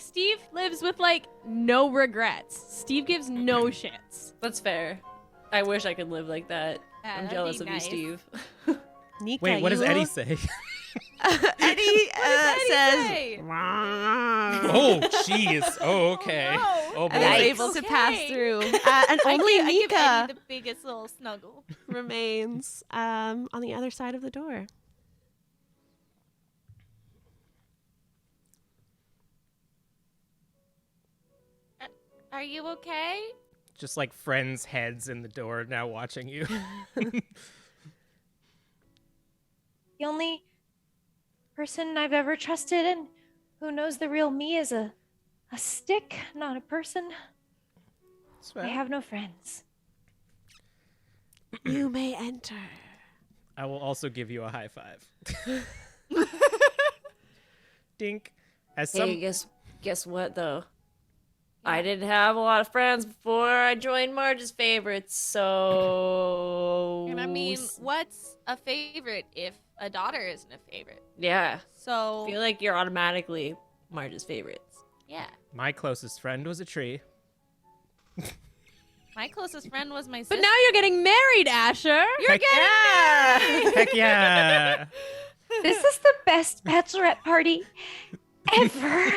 Steve lives with like no regrets. Steve gives no shits. That's fair. I wish I could live like that. Yeah, I'm that'd jealous be of nice. you, Steve. Neeka, Wait, what does you Eddie will- say? Eddie says, say? Oh, jeez. Oh, okay. Oh, Oh, boy. and is Yikes. able to pass Okay. through. And only I give Neeka Eddie the biggest little snuggle. remains on the other side of the door. Are you okay? Just like friends' heads in the door now watching you. The only person I've ever trusted and who knows the real me is a stick, not a person. I have no friends. You may enter. I will also give you a high five. Dink. As some Hey, guess what though? I didn't have a lot of friends before I joined Marge's favorites, so And I mean, what's a favorite if a daughter isn't a favorite? yeah. So I feel like you're automatically Marge's favorites. yeah, my closest friend was a tree. my closest friend was my sister. But now you're getting married, Asher. Heck yeah! Heck yeah! This is the best bachelorette party ever.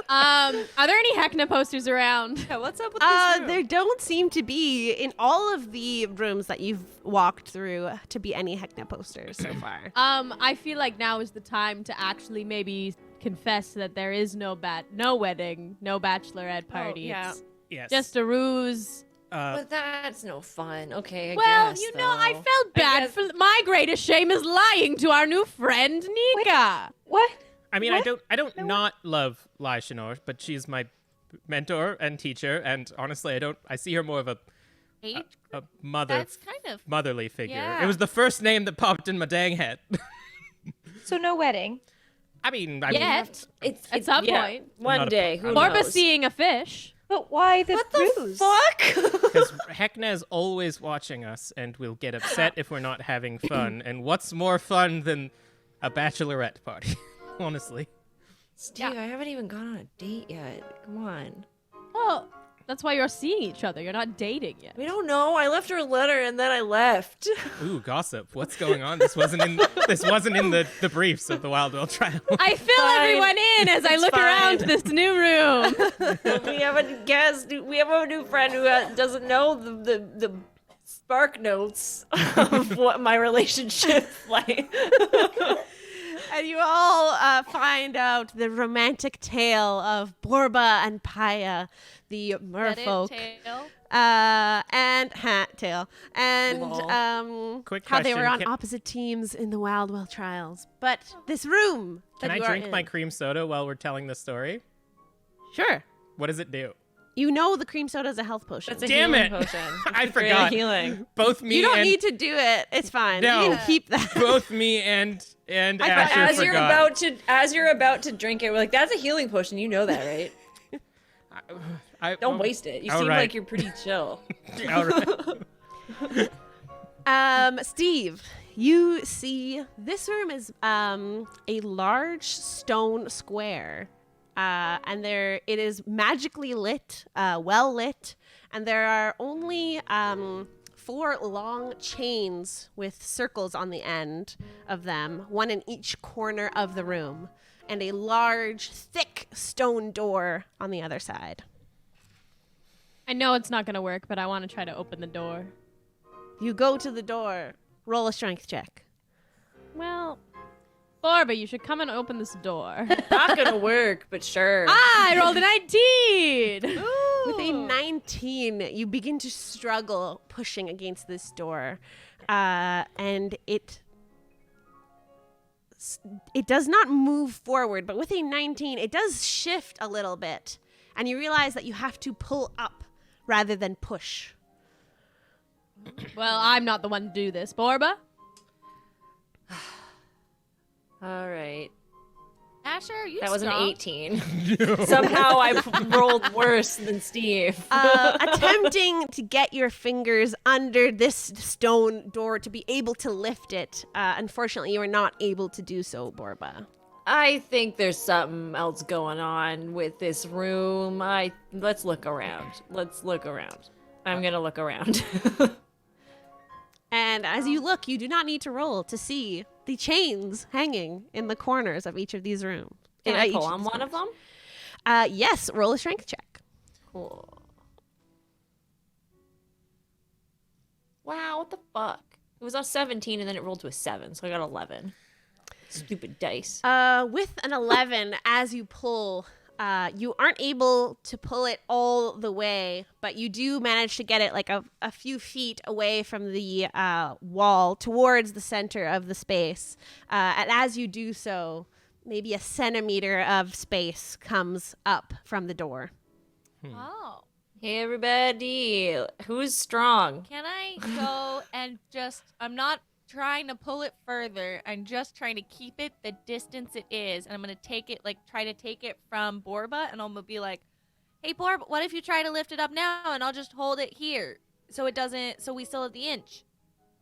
Are there any Heckna posters around? Yeah, what's up with this room? There don't seem to be, in all of the rooms that you've walked through, to be any Heckna posters so far. I feel like now is the time to actually maybe confess that there is no wedding, no bachelorette party. yeah. It's Yes. just a ruse. But that's no fun. Okay, I Well, guess, you know, I though. felt bad guess- for my greatest shame is lying to our new friend Neeka. What? I mean, I don't not love Lai Shinor, but she's my mentor and teacher, and honestly, I see her more of a Age? mother, That's kind of motherly figure. Yeah. It was the first name that popped in my dang head. So no wedding. I mean, Yet, It's at some point. One Not a- day, who Orba knows? seeing a fish. But why the What the ruse? fuck? because Heckna is always watching us and will get upset if we're not having fun. And what's more fun than a bachelorette party? Honestly. Steve, I haven't even gone on a date yet. Come on. Well, that's why you're seeing each other. You're not dating yet. We don't know. I left her a letter and then I left. Ooh, gossip. What's going on? This wasn't in the briefs of the Wild World trial. I fill Fine. everyone in as I It's look fine. around this new room. We have a guest. We have a new friend who doesn't know the spark notes of what my relationship like. And you all find out the romantic tale of Borba and Paya, the merfolk. tail. And tail. And Lol. Quick how they were question, on can- opposite teams in the Wild Well trials. But this room that Can I you are drink in, my cream soda while we're telling the story? Sure. What does it do? You know the cream soda is a health potion. That's a Damn healing it. potion. I It's very forgot. healing. Both me you don't and need to do it. It's fine. No. You can keep that. both me and But Asher as forgot. you're about to drink it, we're like, that's a healing potion. You know that, right? Don't waste it. You all seem right. like you're pretty chill. All right. Steve, you see this room is a large stone square, and it is magically lit, well lit, and there are only 4 long chains with circles on the end of them, one in each corner of the room, and a large, thick stone door on the other side. I know it's not gonna work, but I want to try to open the door. You go to the door. Roll a strength check. Well, Borba, you should come and open this door. Not gonna work, but sure. I rolled a 19! With a 19, you begin to struggle pushing against this door, and it does not move forward, but with a 19, it does shift a little bit, and you realize that you have to pull up rather than push. Well, I'm not the one to do this. Borba? All right. Asher, you That was strong? an 18. Somehow I rolled worse than Steve. Attempting to get your fingers under this stone door to be able to lift it. Unfortunately, you are not able to do so, Borba. I think there's something else going on with this room. Let's look around. I'm gonna look around. And as you look, you do not need to roll to see the chains hanging in the corners of each of these rooms. Can I pull on one of them? Yes, roll a strength check. Cool. Wow, what the fuck? It was a 17 and then it rolled to a 7, so I got 11. Stupid dice. With an 11, as you pull, you aren't able to pull it all the way, but you do manage to get it like a few feet away from the wall towards the center of the space. And as you do so, maybe a centimeter of space comes up from the door. Oh. Hey, everybody. Who's strong? Can I go and just, I'm not trying to pull it further. I'm just trying to keep it the distance it is. And I'm going to take it, like, try to take it from Borba. And I'm going to be like, hey, Borba, what if you try to lift it up now? And I'll just hold it here. So it doesn't, so we still have the inch.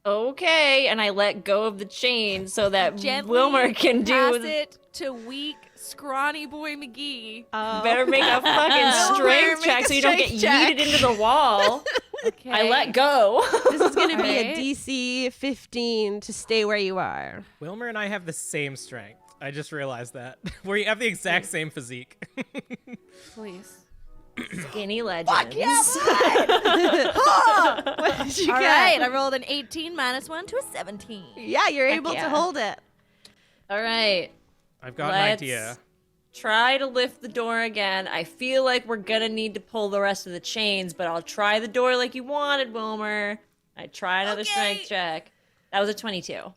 Okay, and I let go of the chain so that Gently Wilmer can pass do. it to weak, scrawny boy McGee. Better make a fucking strength check so you don't get yeeted into the wall. Okay. I let go. This is going to be a Alright. DC 15 to stay where you are. Wilmer and I have the same strength. I just realized that. We have the exact same physique. Please. Skinny legends. What did you All get? right, I rolled an 18 minus 1 to a 17. Yeah, you're able yeah. to hold it. All right. I've got an Let's idea. try to lift the door again. I feel like we're gonna need to pull the rest of the chains, but I'll try the door like you wanted, Wilmer. I try another strength check. That was a 22.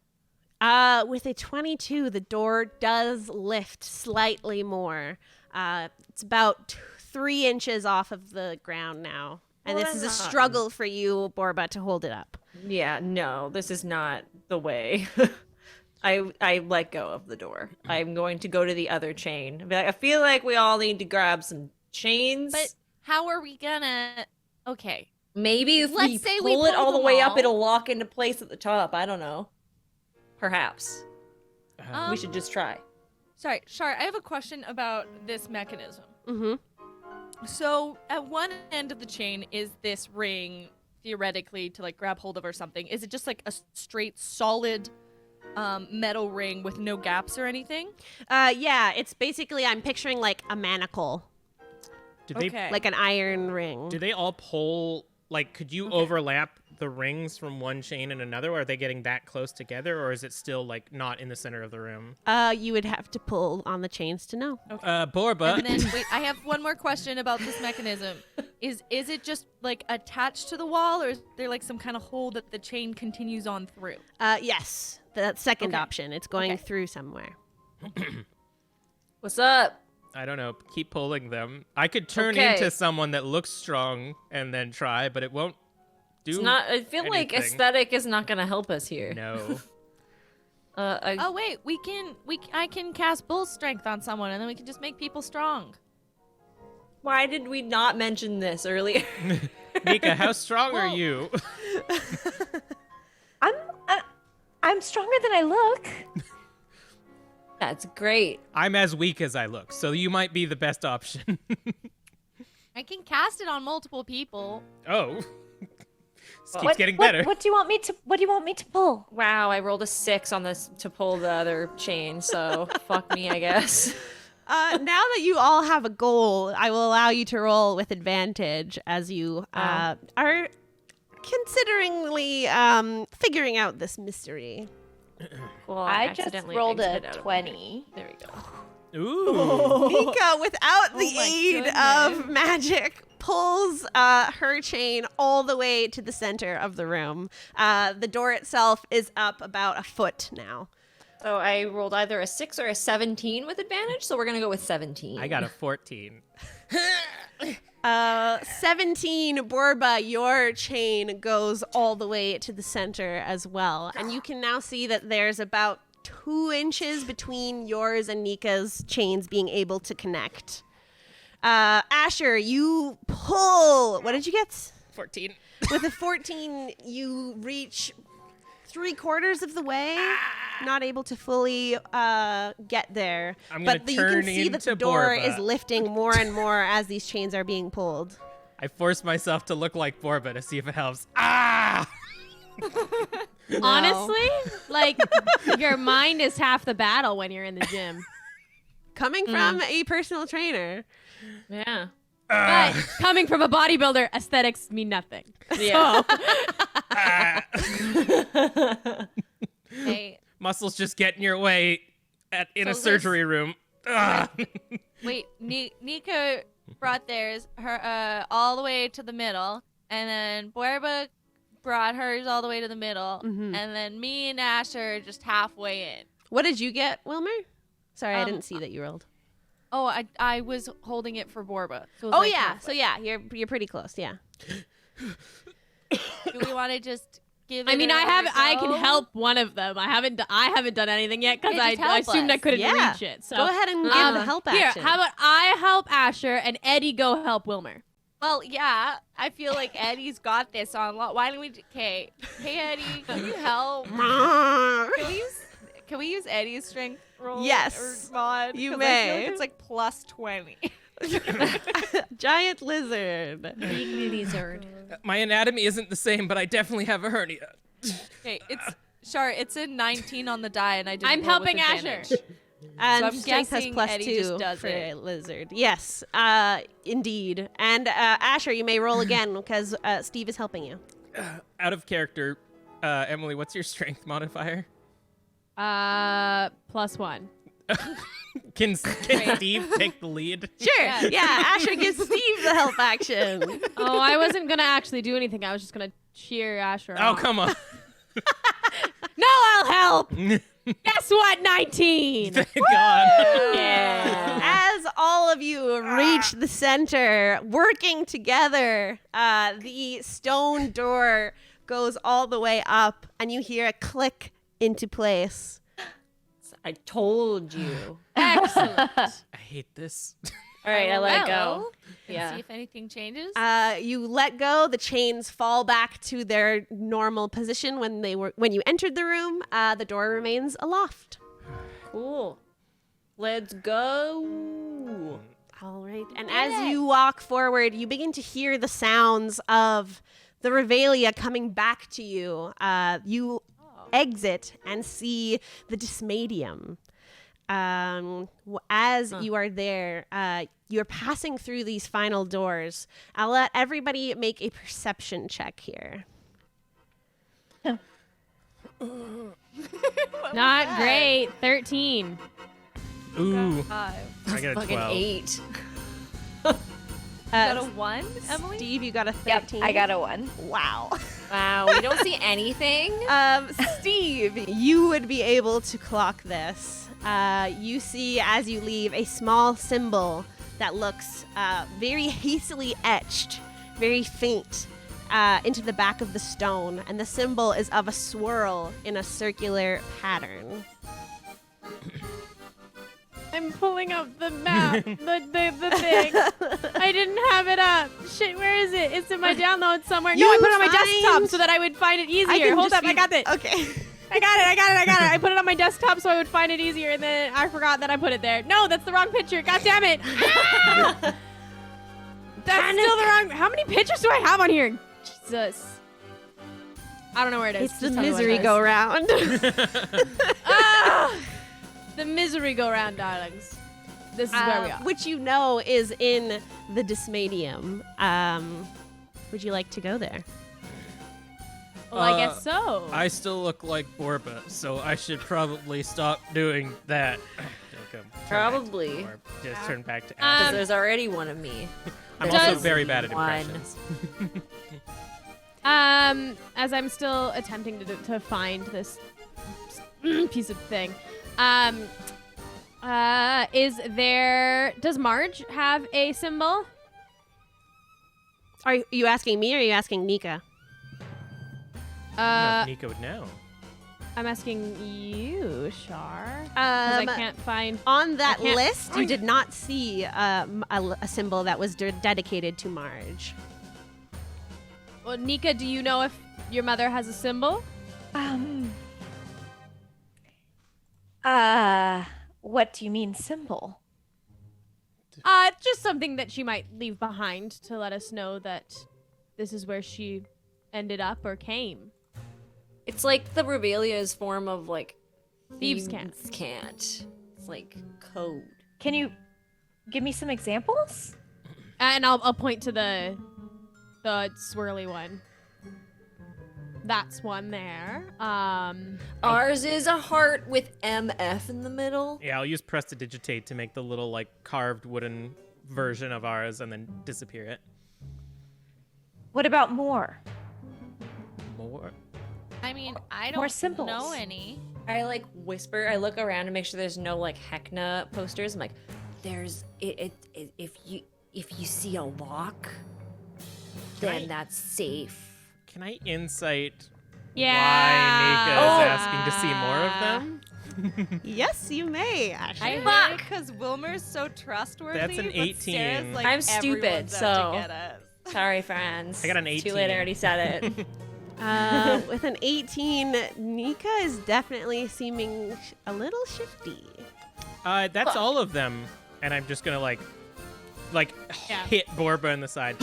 With a 22, the door does lift slightly more. It's about 3 inches off of the ground now. And Well, this is a that's not- struggle for you, Borba, to hold it up. Yeah, no, this is not the way. I let go of the door. I'm going to go to the other chain. Be like, I feel like we all need to grab some chains. But how are we gonna? Okay. Maybe if Let's we say pull we it all pull the way them up, it'll all. lock into place at the top. I don't know. Perhaps. Um, We should just try. Sorry, Shar, I have a question about this mechanism. Mm-hmm. So, at one end of the chain is this ring, theoretically, to like grab hold of or something. Is it just like a straight, solid metal ring with no gaps or anything? Yeah, it's basically, I'm picturing like a manacle, Did they Okay. like an iron ring. do they all pull, like, could you overlap the rings from one chain and another, or are they getting that close together, or is it still like not in the center of the room? You would have to pull on the chains to know. Borba. And then, wait, I have one more question about this mechanism. Is it just like attached to the wall, or is there like some kind of hole that the chain continues on through? Yes, the second Okay. option. It's going Okay. through somewhere. What's up? I don't know. Keep pulling them. I could turn Okay. into someone that looks strong and then try, but it won't do. It's not. I feel like anything. aesthetic is not going to help us here. No. Oh wait, I can cast bull strength on someone, and then we can just make people strong. Why did we not mention this earlier? Neeka, how strong are Well- you? I'm stronger than I look. That's great. I'm as weak as I look, so you might be the best option. I can cast it on multiple people. Oh. This keeps getting better. What do you want me to pull? Wow, I rolled a 6 on this to pull the other chain, so fuck me, I guess. Now that you all have a goal, I will allow you to roll with advantage as you are consideringly figuring out this mystery. Cool, I just accidentally rolled a exited out of 20. There we go. Ooh. Neeka, without the my aid of magic, pulls her chain all the way to the center of the room. The door itself is up about a foot now. So I rolled either a 6 or a 17 with advantage, so we're gonna go with 17. I got a 14. 17, Borba, your chain goes all the way to the center as well. And you can now see that there's about 2 inches between yours and Nika's chains being able to connect. Asher, you pull. What did you get? 14. With a 14, you reach 3/4 of the way, not able to fully get there. I'm gonna But you can turn see that the into door Borba. is lifting more and more as these chains are being pulled. I force myself to look like Borba to see if it helps. Ah! Honestly, like your mind is half the battle when you're in the gym. Coming from a personal trainer. Yeah. But coming from a bodybuilder, aesthetics mean nothing. Yeah. Hey, Muscles just get in your way in a So surgery room. Ugh. wait, Neeka brought theirs all the way to the middle, and then Borba brought hers all the way to the middle, and then me and Asher just halfway in. What did you get, Wilmer? Sorry, I Um, didn't see that you rolled. Oh, I was holding it for Borba. So it was Oh like yeah, halfway. so yeah, you're pretty close. Yeah. Do we want to just give it I mean, another I can go? help one of them. I haven't done anything yet because Yeah, I just help assumed I us. couldn't Yeah. reach it. So Go ahead and give the help here, action. how about I help Asher and Eddie go help Wilmer? Well, yeah, I feel like Eddie's got this on. Why don't we? Okay, hey Eddie, can you help? Can we use Eddie's strength roll? Yes, or mod? you 'Cause I feel like may. it's like plus 20. Giant lizard. Big lizard. My anatomy isn't the same, but I definitely have a hernia. Okay, it's a 19 on the die, and I didn't I'm roll with helping Asher. advantage. And I'm strength has guessing plus Eddie 2 just does for it. a lizard. Yes, indeed. And Asher, you may roll again because Steve is helping you. Out of character, Emily, what's your strength modifier? +1. Can Steve take the lead? Sure. Yeah, Asher gives Steve the help action. Oh, I wasn't gonna actually do anything. I was just gonna cheer Asher Oh, on. come on. No, I'll help. Guess what? 19. Thank God. As all of you reach the center, working together, the stone door goes all the way up, and you hear a click into place. I told you. Excellent. I hate this. All right, I let it go. Well, Yeah. See if anything changes. You let go. The chains fall back to their normal position when you entered the room. The door remains aloft. Cool. Let's go. All right. And as you walk forward, you begin to hear the sounds of the Revelia coming back to you. You exit and see the Dismadium. As you are there, you're passing through these final doors. I'll let everybody make a perception check here. Not great. 13. Ooh, Five. I got a Fucking 12. 8. Got a 1, Emily? Steve, you got a Yep, 13. I got a 1. Wow. Wow, we don't see anything. Steve, you would be able to clock this. You see, as you leave, a small symbol that looks very hastily etched, very faint, into the back of the stone. And the symbol is of a swirl in a circular pattern. I'm pulling up the map, the thing. I didn't have it up. Shit, where is it? It's in my downloads somewhere. No, I put it on my desktop so that I would find it easier. Hold up, I got it. Okay. I got it. I put it on my desktop so I would find it easier, and then I forgot that I put it there. No, that's the wrong picture. God damn it. That's still the wrong. How many pictures do I have on here? Jesus. I don't know where it is. It's the Just tell me what it misery is. go round. The misery go round, darlings. This is where we are. Which you know is in the Dismadium. Would you like to go there? Well, I guess so. I still look like Borba, so I should probably stop doing that. Probably. Just turn back to Because Ash. there's already one of me. I'm does- also very bad at One. impressions. As I'm still attempting to find this piece of thing, does Marge have a symbol? Are you asking me or are you asking Neeka? I don't know if Neeka would know. I'm asking you, Char. Because Um, I can't find. On that I can't list, you find did not see a symbol that was dedicated to Marge. Well, Neeka, do you know if your mother has a symbol? What do you mean symbol? Just something that she might leave behind to let us know that this is where she ended up or came. It's like the Revelia's form of like Thieves' can't. It's like code. Can you give me some examples? And I'll point to the swirly one. That's one there. Ours is a heart with MF in the middle. Yeah, I'll use prestidigitate to make the little like carved wooden version of ours and then disappear it. What about more? More. I mean, I More don't symbols. know any. I like whisper. I look around to make sure there's no like Heckna posters. I'm like, there's if you see a lock, then that's safe. Can I insight Yeah. why Neeka is asking to see more of them? Yes, you may, Ashley. I hate it because Wilmer's so trustworthy. That's an but 18. Sarah's like, I'm stupid, everyone's out to so- get us. Sorry, friends. I got an It's 18. too late. I already said it. With an 18, Neeka is definitely seeming a little shifty. That's all of them, and I'm just gonna like Yeah. hit Borba in the side.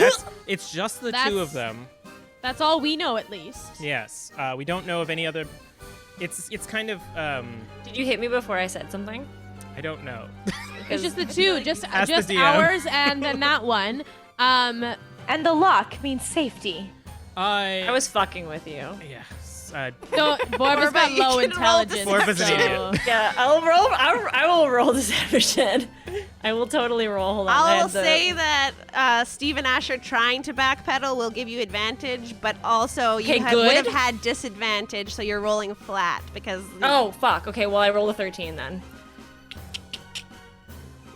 It's just the two of them. That's all we know, at least. Yes. We don't know of any other. It's kind of Did you hit me before I said something? I don't know. It's just the two, just Ask the DM. ours and then that one. And the lock means safety. I was fucking with you. Yes. So Borba's got you low can roll intelligence. Borba's an so- idiot. Yeah, I will roll deception. I will totally roll. Hold on. I I'll had the- say that Steve and Asher trying to backpedal will give you advantage, but also you Okay, would good. have had disadvantage, so you're rolling flat because. Oh fuck. Okay. Well, I rolled a 13 then.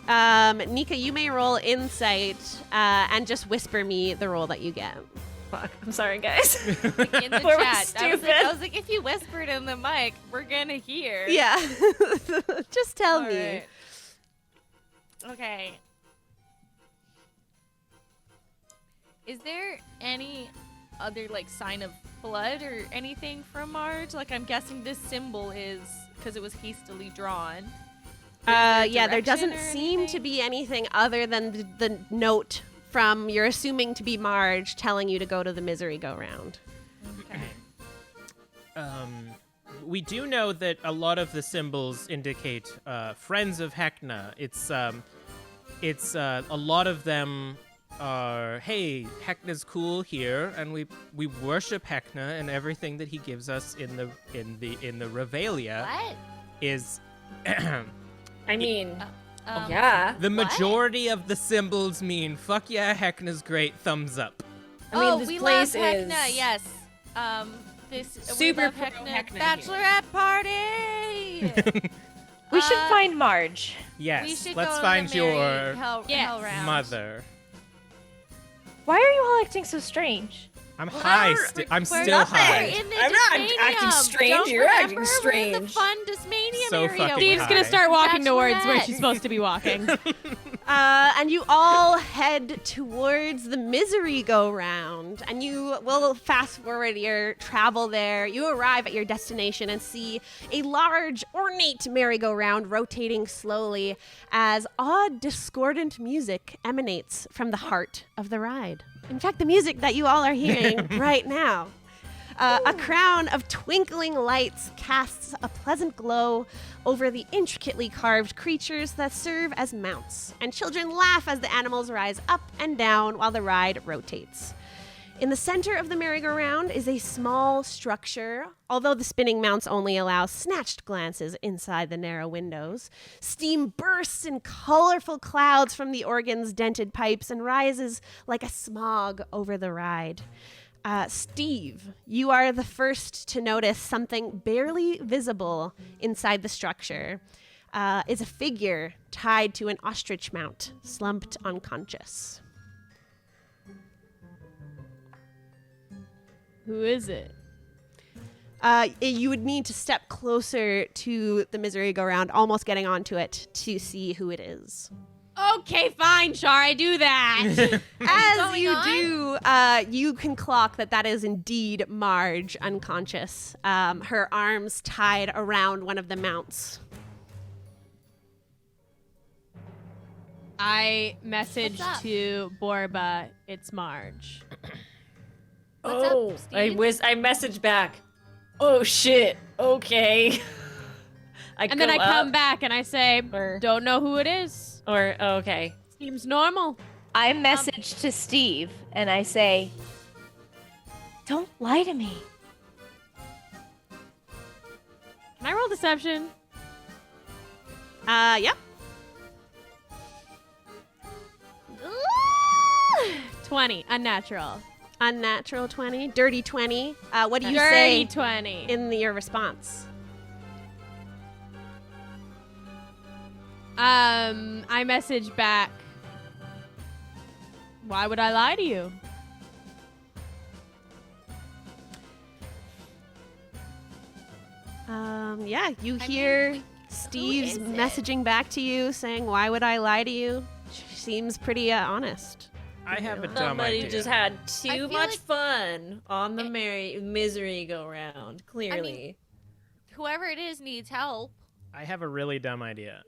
Neeka, you may roll insight and just whisper me the roll that you get. Fuck. I'm sorry, guys. In the We're chat, I was, stupid. I was like, if you whispered in the mic, we're gonna hear. Yeah, just tell All me. right. Okay. Is there any other like sign of blood or anything from Marge? Like I'm guessing this symbol is because it was hastily drawn. Yeah, there direction doesn't or seem to anything? be anything other than the note from you're assuming to be Marge telling you to go to the misery go round. We do know that a lot of the symbols indicate friends of Heckna. It's a lot of them are, hey, Heckna's cool here, and we worship Heckna, and everything that he gives us in the Revelia What? is I mean, Um, yeah. the majority of the symbols mean fuck yeah, Heckna's great, thumbs up. I mean, oh, this we place love is Heckna. Yes. This Super we love pro Heckna Heckna bachelorette party. We should Uh, find Marge. Yes, we should let's go find to the Merry your hell, Yes. hell round. mother. Why are you all acting so strange? I'm high. I'm We're still not there high. in the I'm not Dismanium. acting strange, Don't you're acting remember? We're in the strange. fun Dismanium So area. fucking Steve's high. gonna start walking towards where Bachelorette. she's supposed to be walking. And you all head towards the misery go round, and you will fast forward your travel there. You arrive at your destination and see a large, ornate merry-go-round rotating slowly as odd, discordant music emanates from the heart of the ride. In fact, the music that you all are hearing right now. A crown of twinkling lights casts a pleasant glow over the intricately carved creatures that serve as mounts, and children laugh as the animals rise up and down while the ride rotates. In the center of the merry-go-round is a small structure. Although the spinning mounts only allow snatched glances inside the narrow windows, steam bursts in colorful clouds from the organ's dented pipes and rises like a smog over the ride. Steve, you are the first to notice something barely visible inside the structure. Is a figure tied to an ostrich mount, slumped unconscious. Who is it? You would need to step closer to the merry-go-round, almost getting onto it, to see who it is. Okay, fine, Char, I do that. As you do, you can clock that is indeed Marge, unconscious. Her arms tied around one of the mounts. I message to Borba, it's Marge. What's up, Steve? I messaged back. Oh shit. Okay. And then I come back and I say, don't know who it is. Okay. Seems normal. I message to Steve and I say, don't lie to me. Can I roll deception? Yep. 20, unnatural. Unnatural 20, dirty 20. What do you Dirty say 20. in your response? I message back. Why would I lie to you? Yeah, you hear Steve's messaging back to you saying, why would I lie to you? Seems pretty honest. I have a dumb Somebody idea. just had I too feel much like- fun on the misery go round. Clearly. Whoever it is needs help. I have a really dumb idea.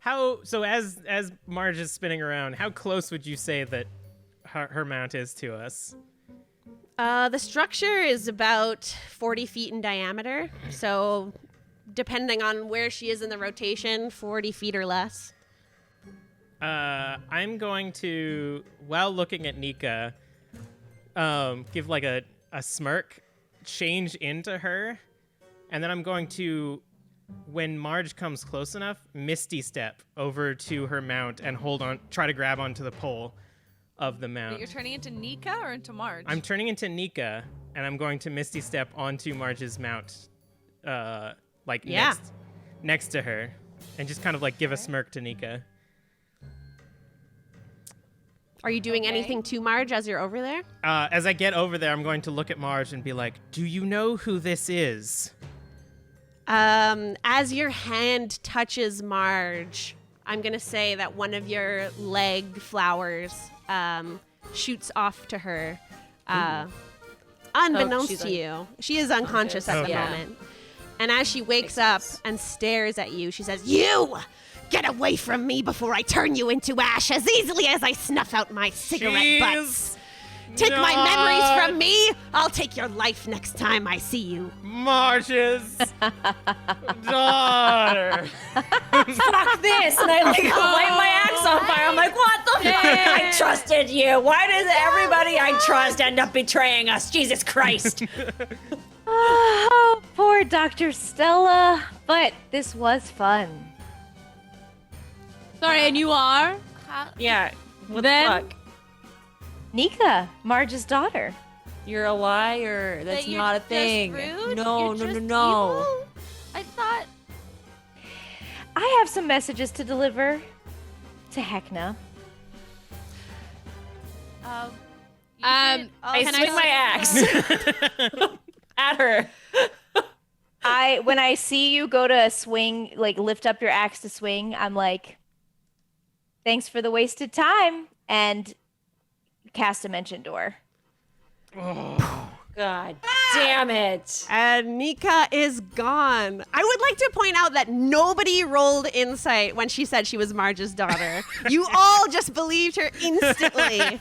As Marge is spinning around, how close would you say that her mount is to us? The structure is about 40 feet in diameter, so depending on where she is in the rotation, 40 feet or less. I'm going to, while looking at Neeka, give like a smirk, change into her, and then I'm going to, when Marge comes close enough, Misty step over to her mount and try to grab onto the pole of the mount. Wait, you're turning into Neeka or into Marge? I'm turning into Neeka, and I'm going to Misty step onto Marge's mount, next to her, and just kind of like give a smirk to Neeka. Are you doing anything to Marge as you're over there? As I get over there, I'm going to look at Marge and be like, do you know who this is? As your hand touches Marge, I'm going to say that one of your leg flowers shoots off to her, unbeknownst she's to you. She is unconscious at the Yeah. moment. And as she wakes up and stares at you, she says, "You! Get away from me before I turn you into ash as easily as I snuff out my cigarette butts. Take my memories from me. I'll take your life next time I see you." Marge's daughter. Fuck this! And I like light my axe on fire. I'm like, what the fuck? I trusted you. Why does everybody I trust end up betraying us? Jesus Christ. Oh, poor Dr. Stella. But this was fun. Sorry, and you are? Yeah. What Then- the fuck? Nika, Marge's daughter. You're a liar. That's That you're not a just thing. rude? No, You're just no. evil? I thought. I have some messages to deliver to Hekna. I Can swing I- my axe at her. When I see you go to swing, like lift up your axe to swing, I'm like, thanks for the wasted time, and cast Dimension Door. God damn it. And Neeka is gone. I would like to point out that nobody rolled insight when she said she was Marge's daughter. You all just believed her instantly.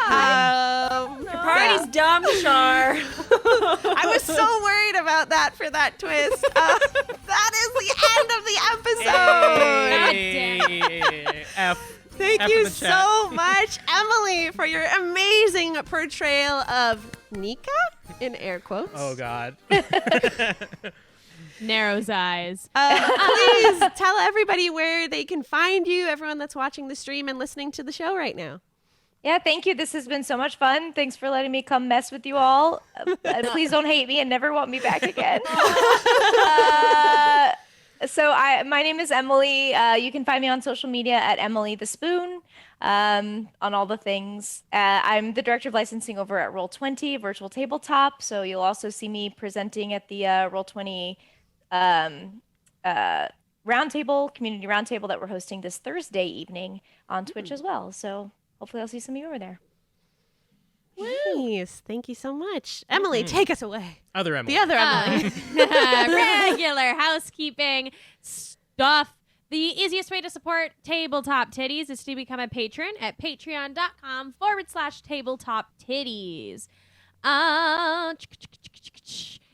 Party's dumb, Char. I was so worried about that for that twist. That is the end of the episode. Hey. F. Thank F you in the chat. so much, Emily, for your amazing portrayal of Neeka, in air quotes. Oh, God. Narrows eyes. Please tell everybody where they can find you, everyone that's watching the stream and listening to the show right now. Yeah, thank you. This has been so much fun. Thanks for letting me come mess with you all. Please don't hate me and never want me back again. My name is Emily. You can find me on social media at Emily the Spoon, on all the things. I'm the director of licensing over at Roll20 Virtual Tabletop. So you'll also see me presenting at the Roll20 roundtable, community roundtable that we're hosting this Thursday evening on Twitch as well. So hopefully I'll see some of you over there. Nice. Thank you so much. Emily, take us away. Other Emily. The other Emily. Regular housekeeping stuff. The easiest way to support Tabletop Tiddies is to become a patron at patreon.com/Tabletop Tiddies.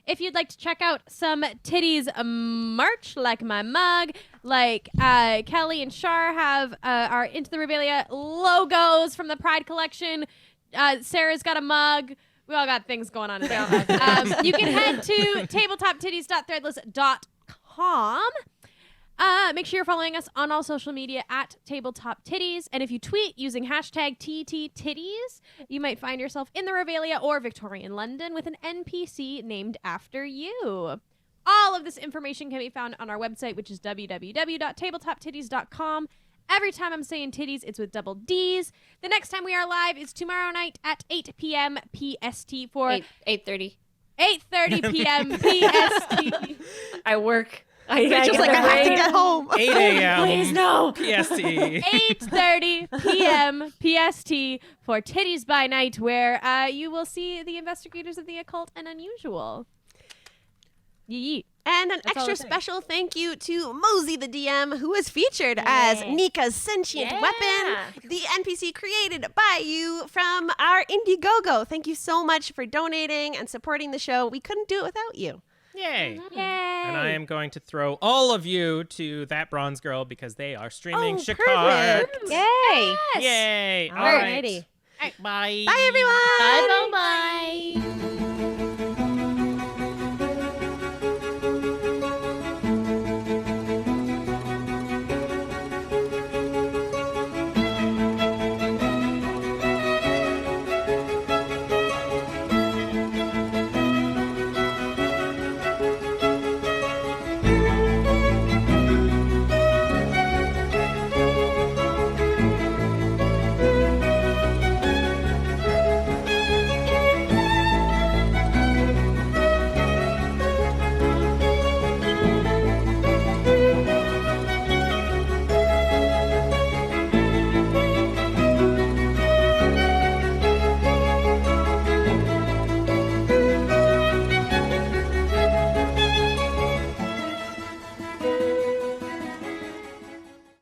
If you'd like to check out some Tiddies merch, like my mug, like Kelly and Char have our Into the Revelia logos from the Pride collection. Sarah's got a mug. We all got things going on. You can head to tabletoptiddies.threadless.com. Make sure you're following us on all social media at Tabletop Tiddies. And if you tweet using hashtag TTTiddies, you might find yourself in the Revelia or Victorian London with an NPC named after you. All of this information can be found on our website, which is www.tabletoptiddies.com. Every time I'm saying titties, it's with double D's. The next time we are live is tomorrow night at 8 p.m. PST for 8:30. 8:30 p.m. PST. I work. I have to get home. 8 a.m. Please, no. PST. 8:30 p.m. PST for Titties by Night, where you will see the investigators of the occult and unusual. Yee. And an That's all extra I'm saying. special thank you to Mosey the DM, who was featured as Neeka's sentient weapon, the NPC created by you from our Indiegogo. Thank you so much for donating and supporting the show. We couldn't do it without you. Yay. Yay. And I am going to throw all of you to That Bronze Girl because they are streaming Oh, Shikar. perfect. Yay! Yay. All Alrighty. right. Bye. Bye, everyone. Bye.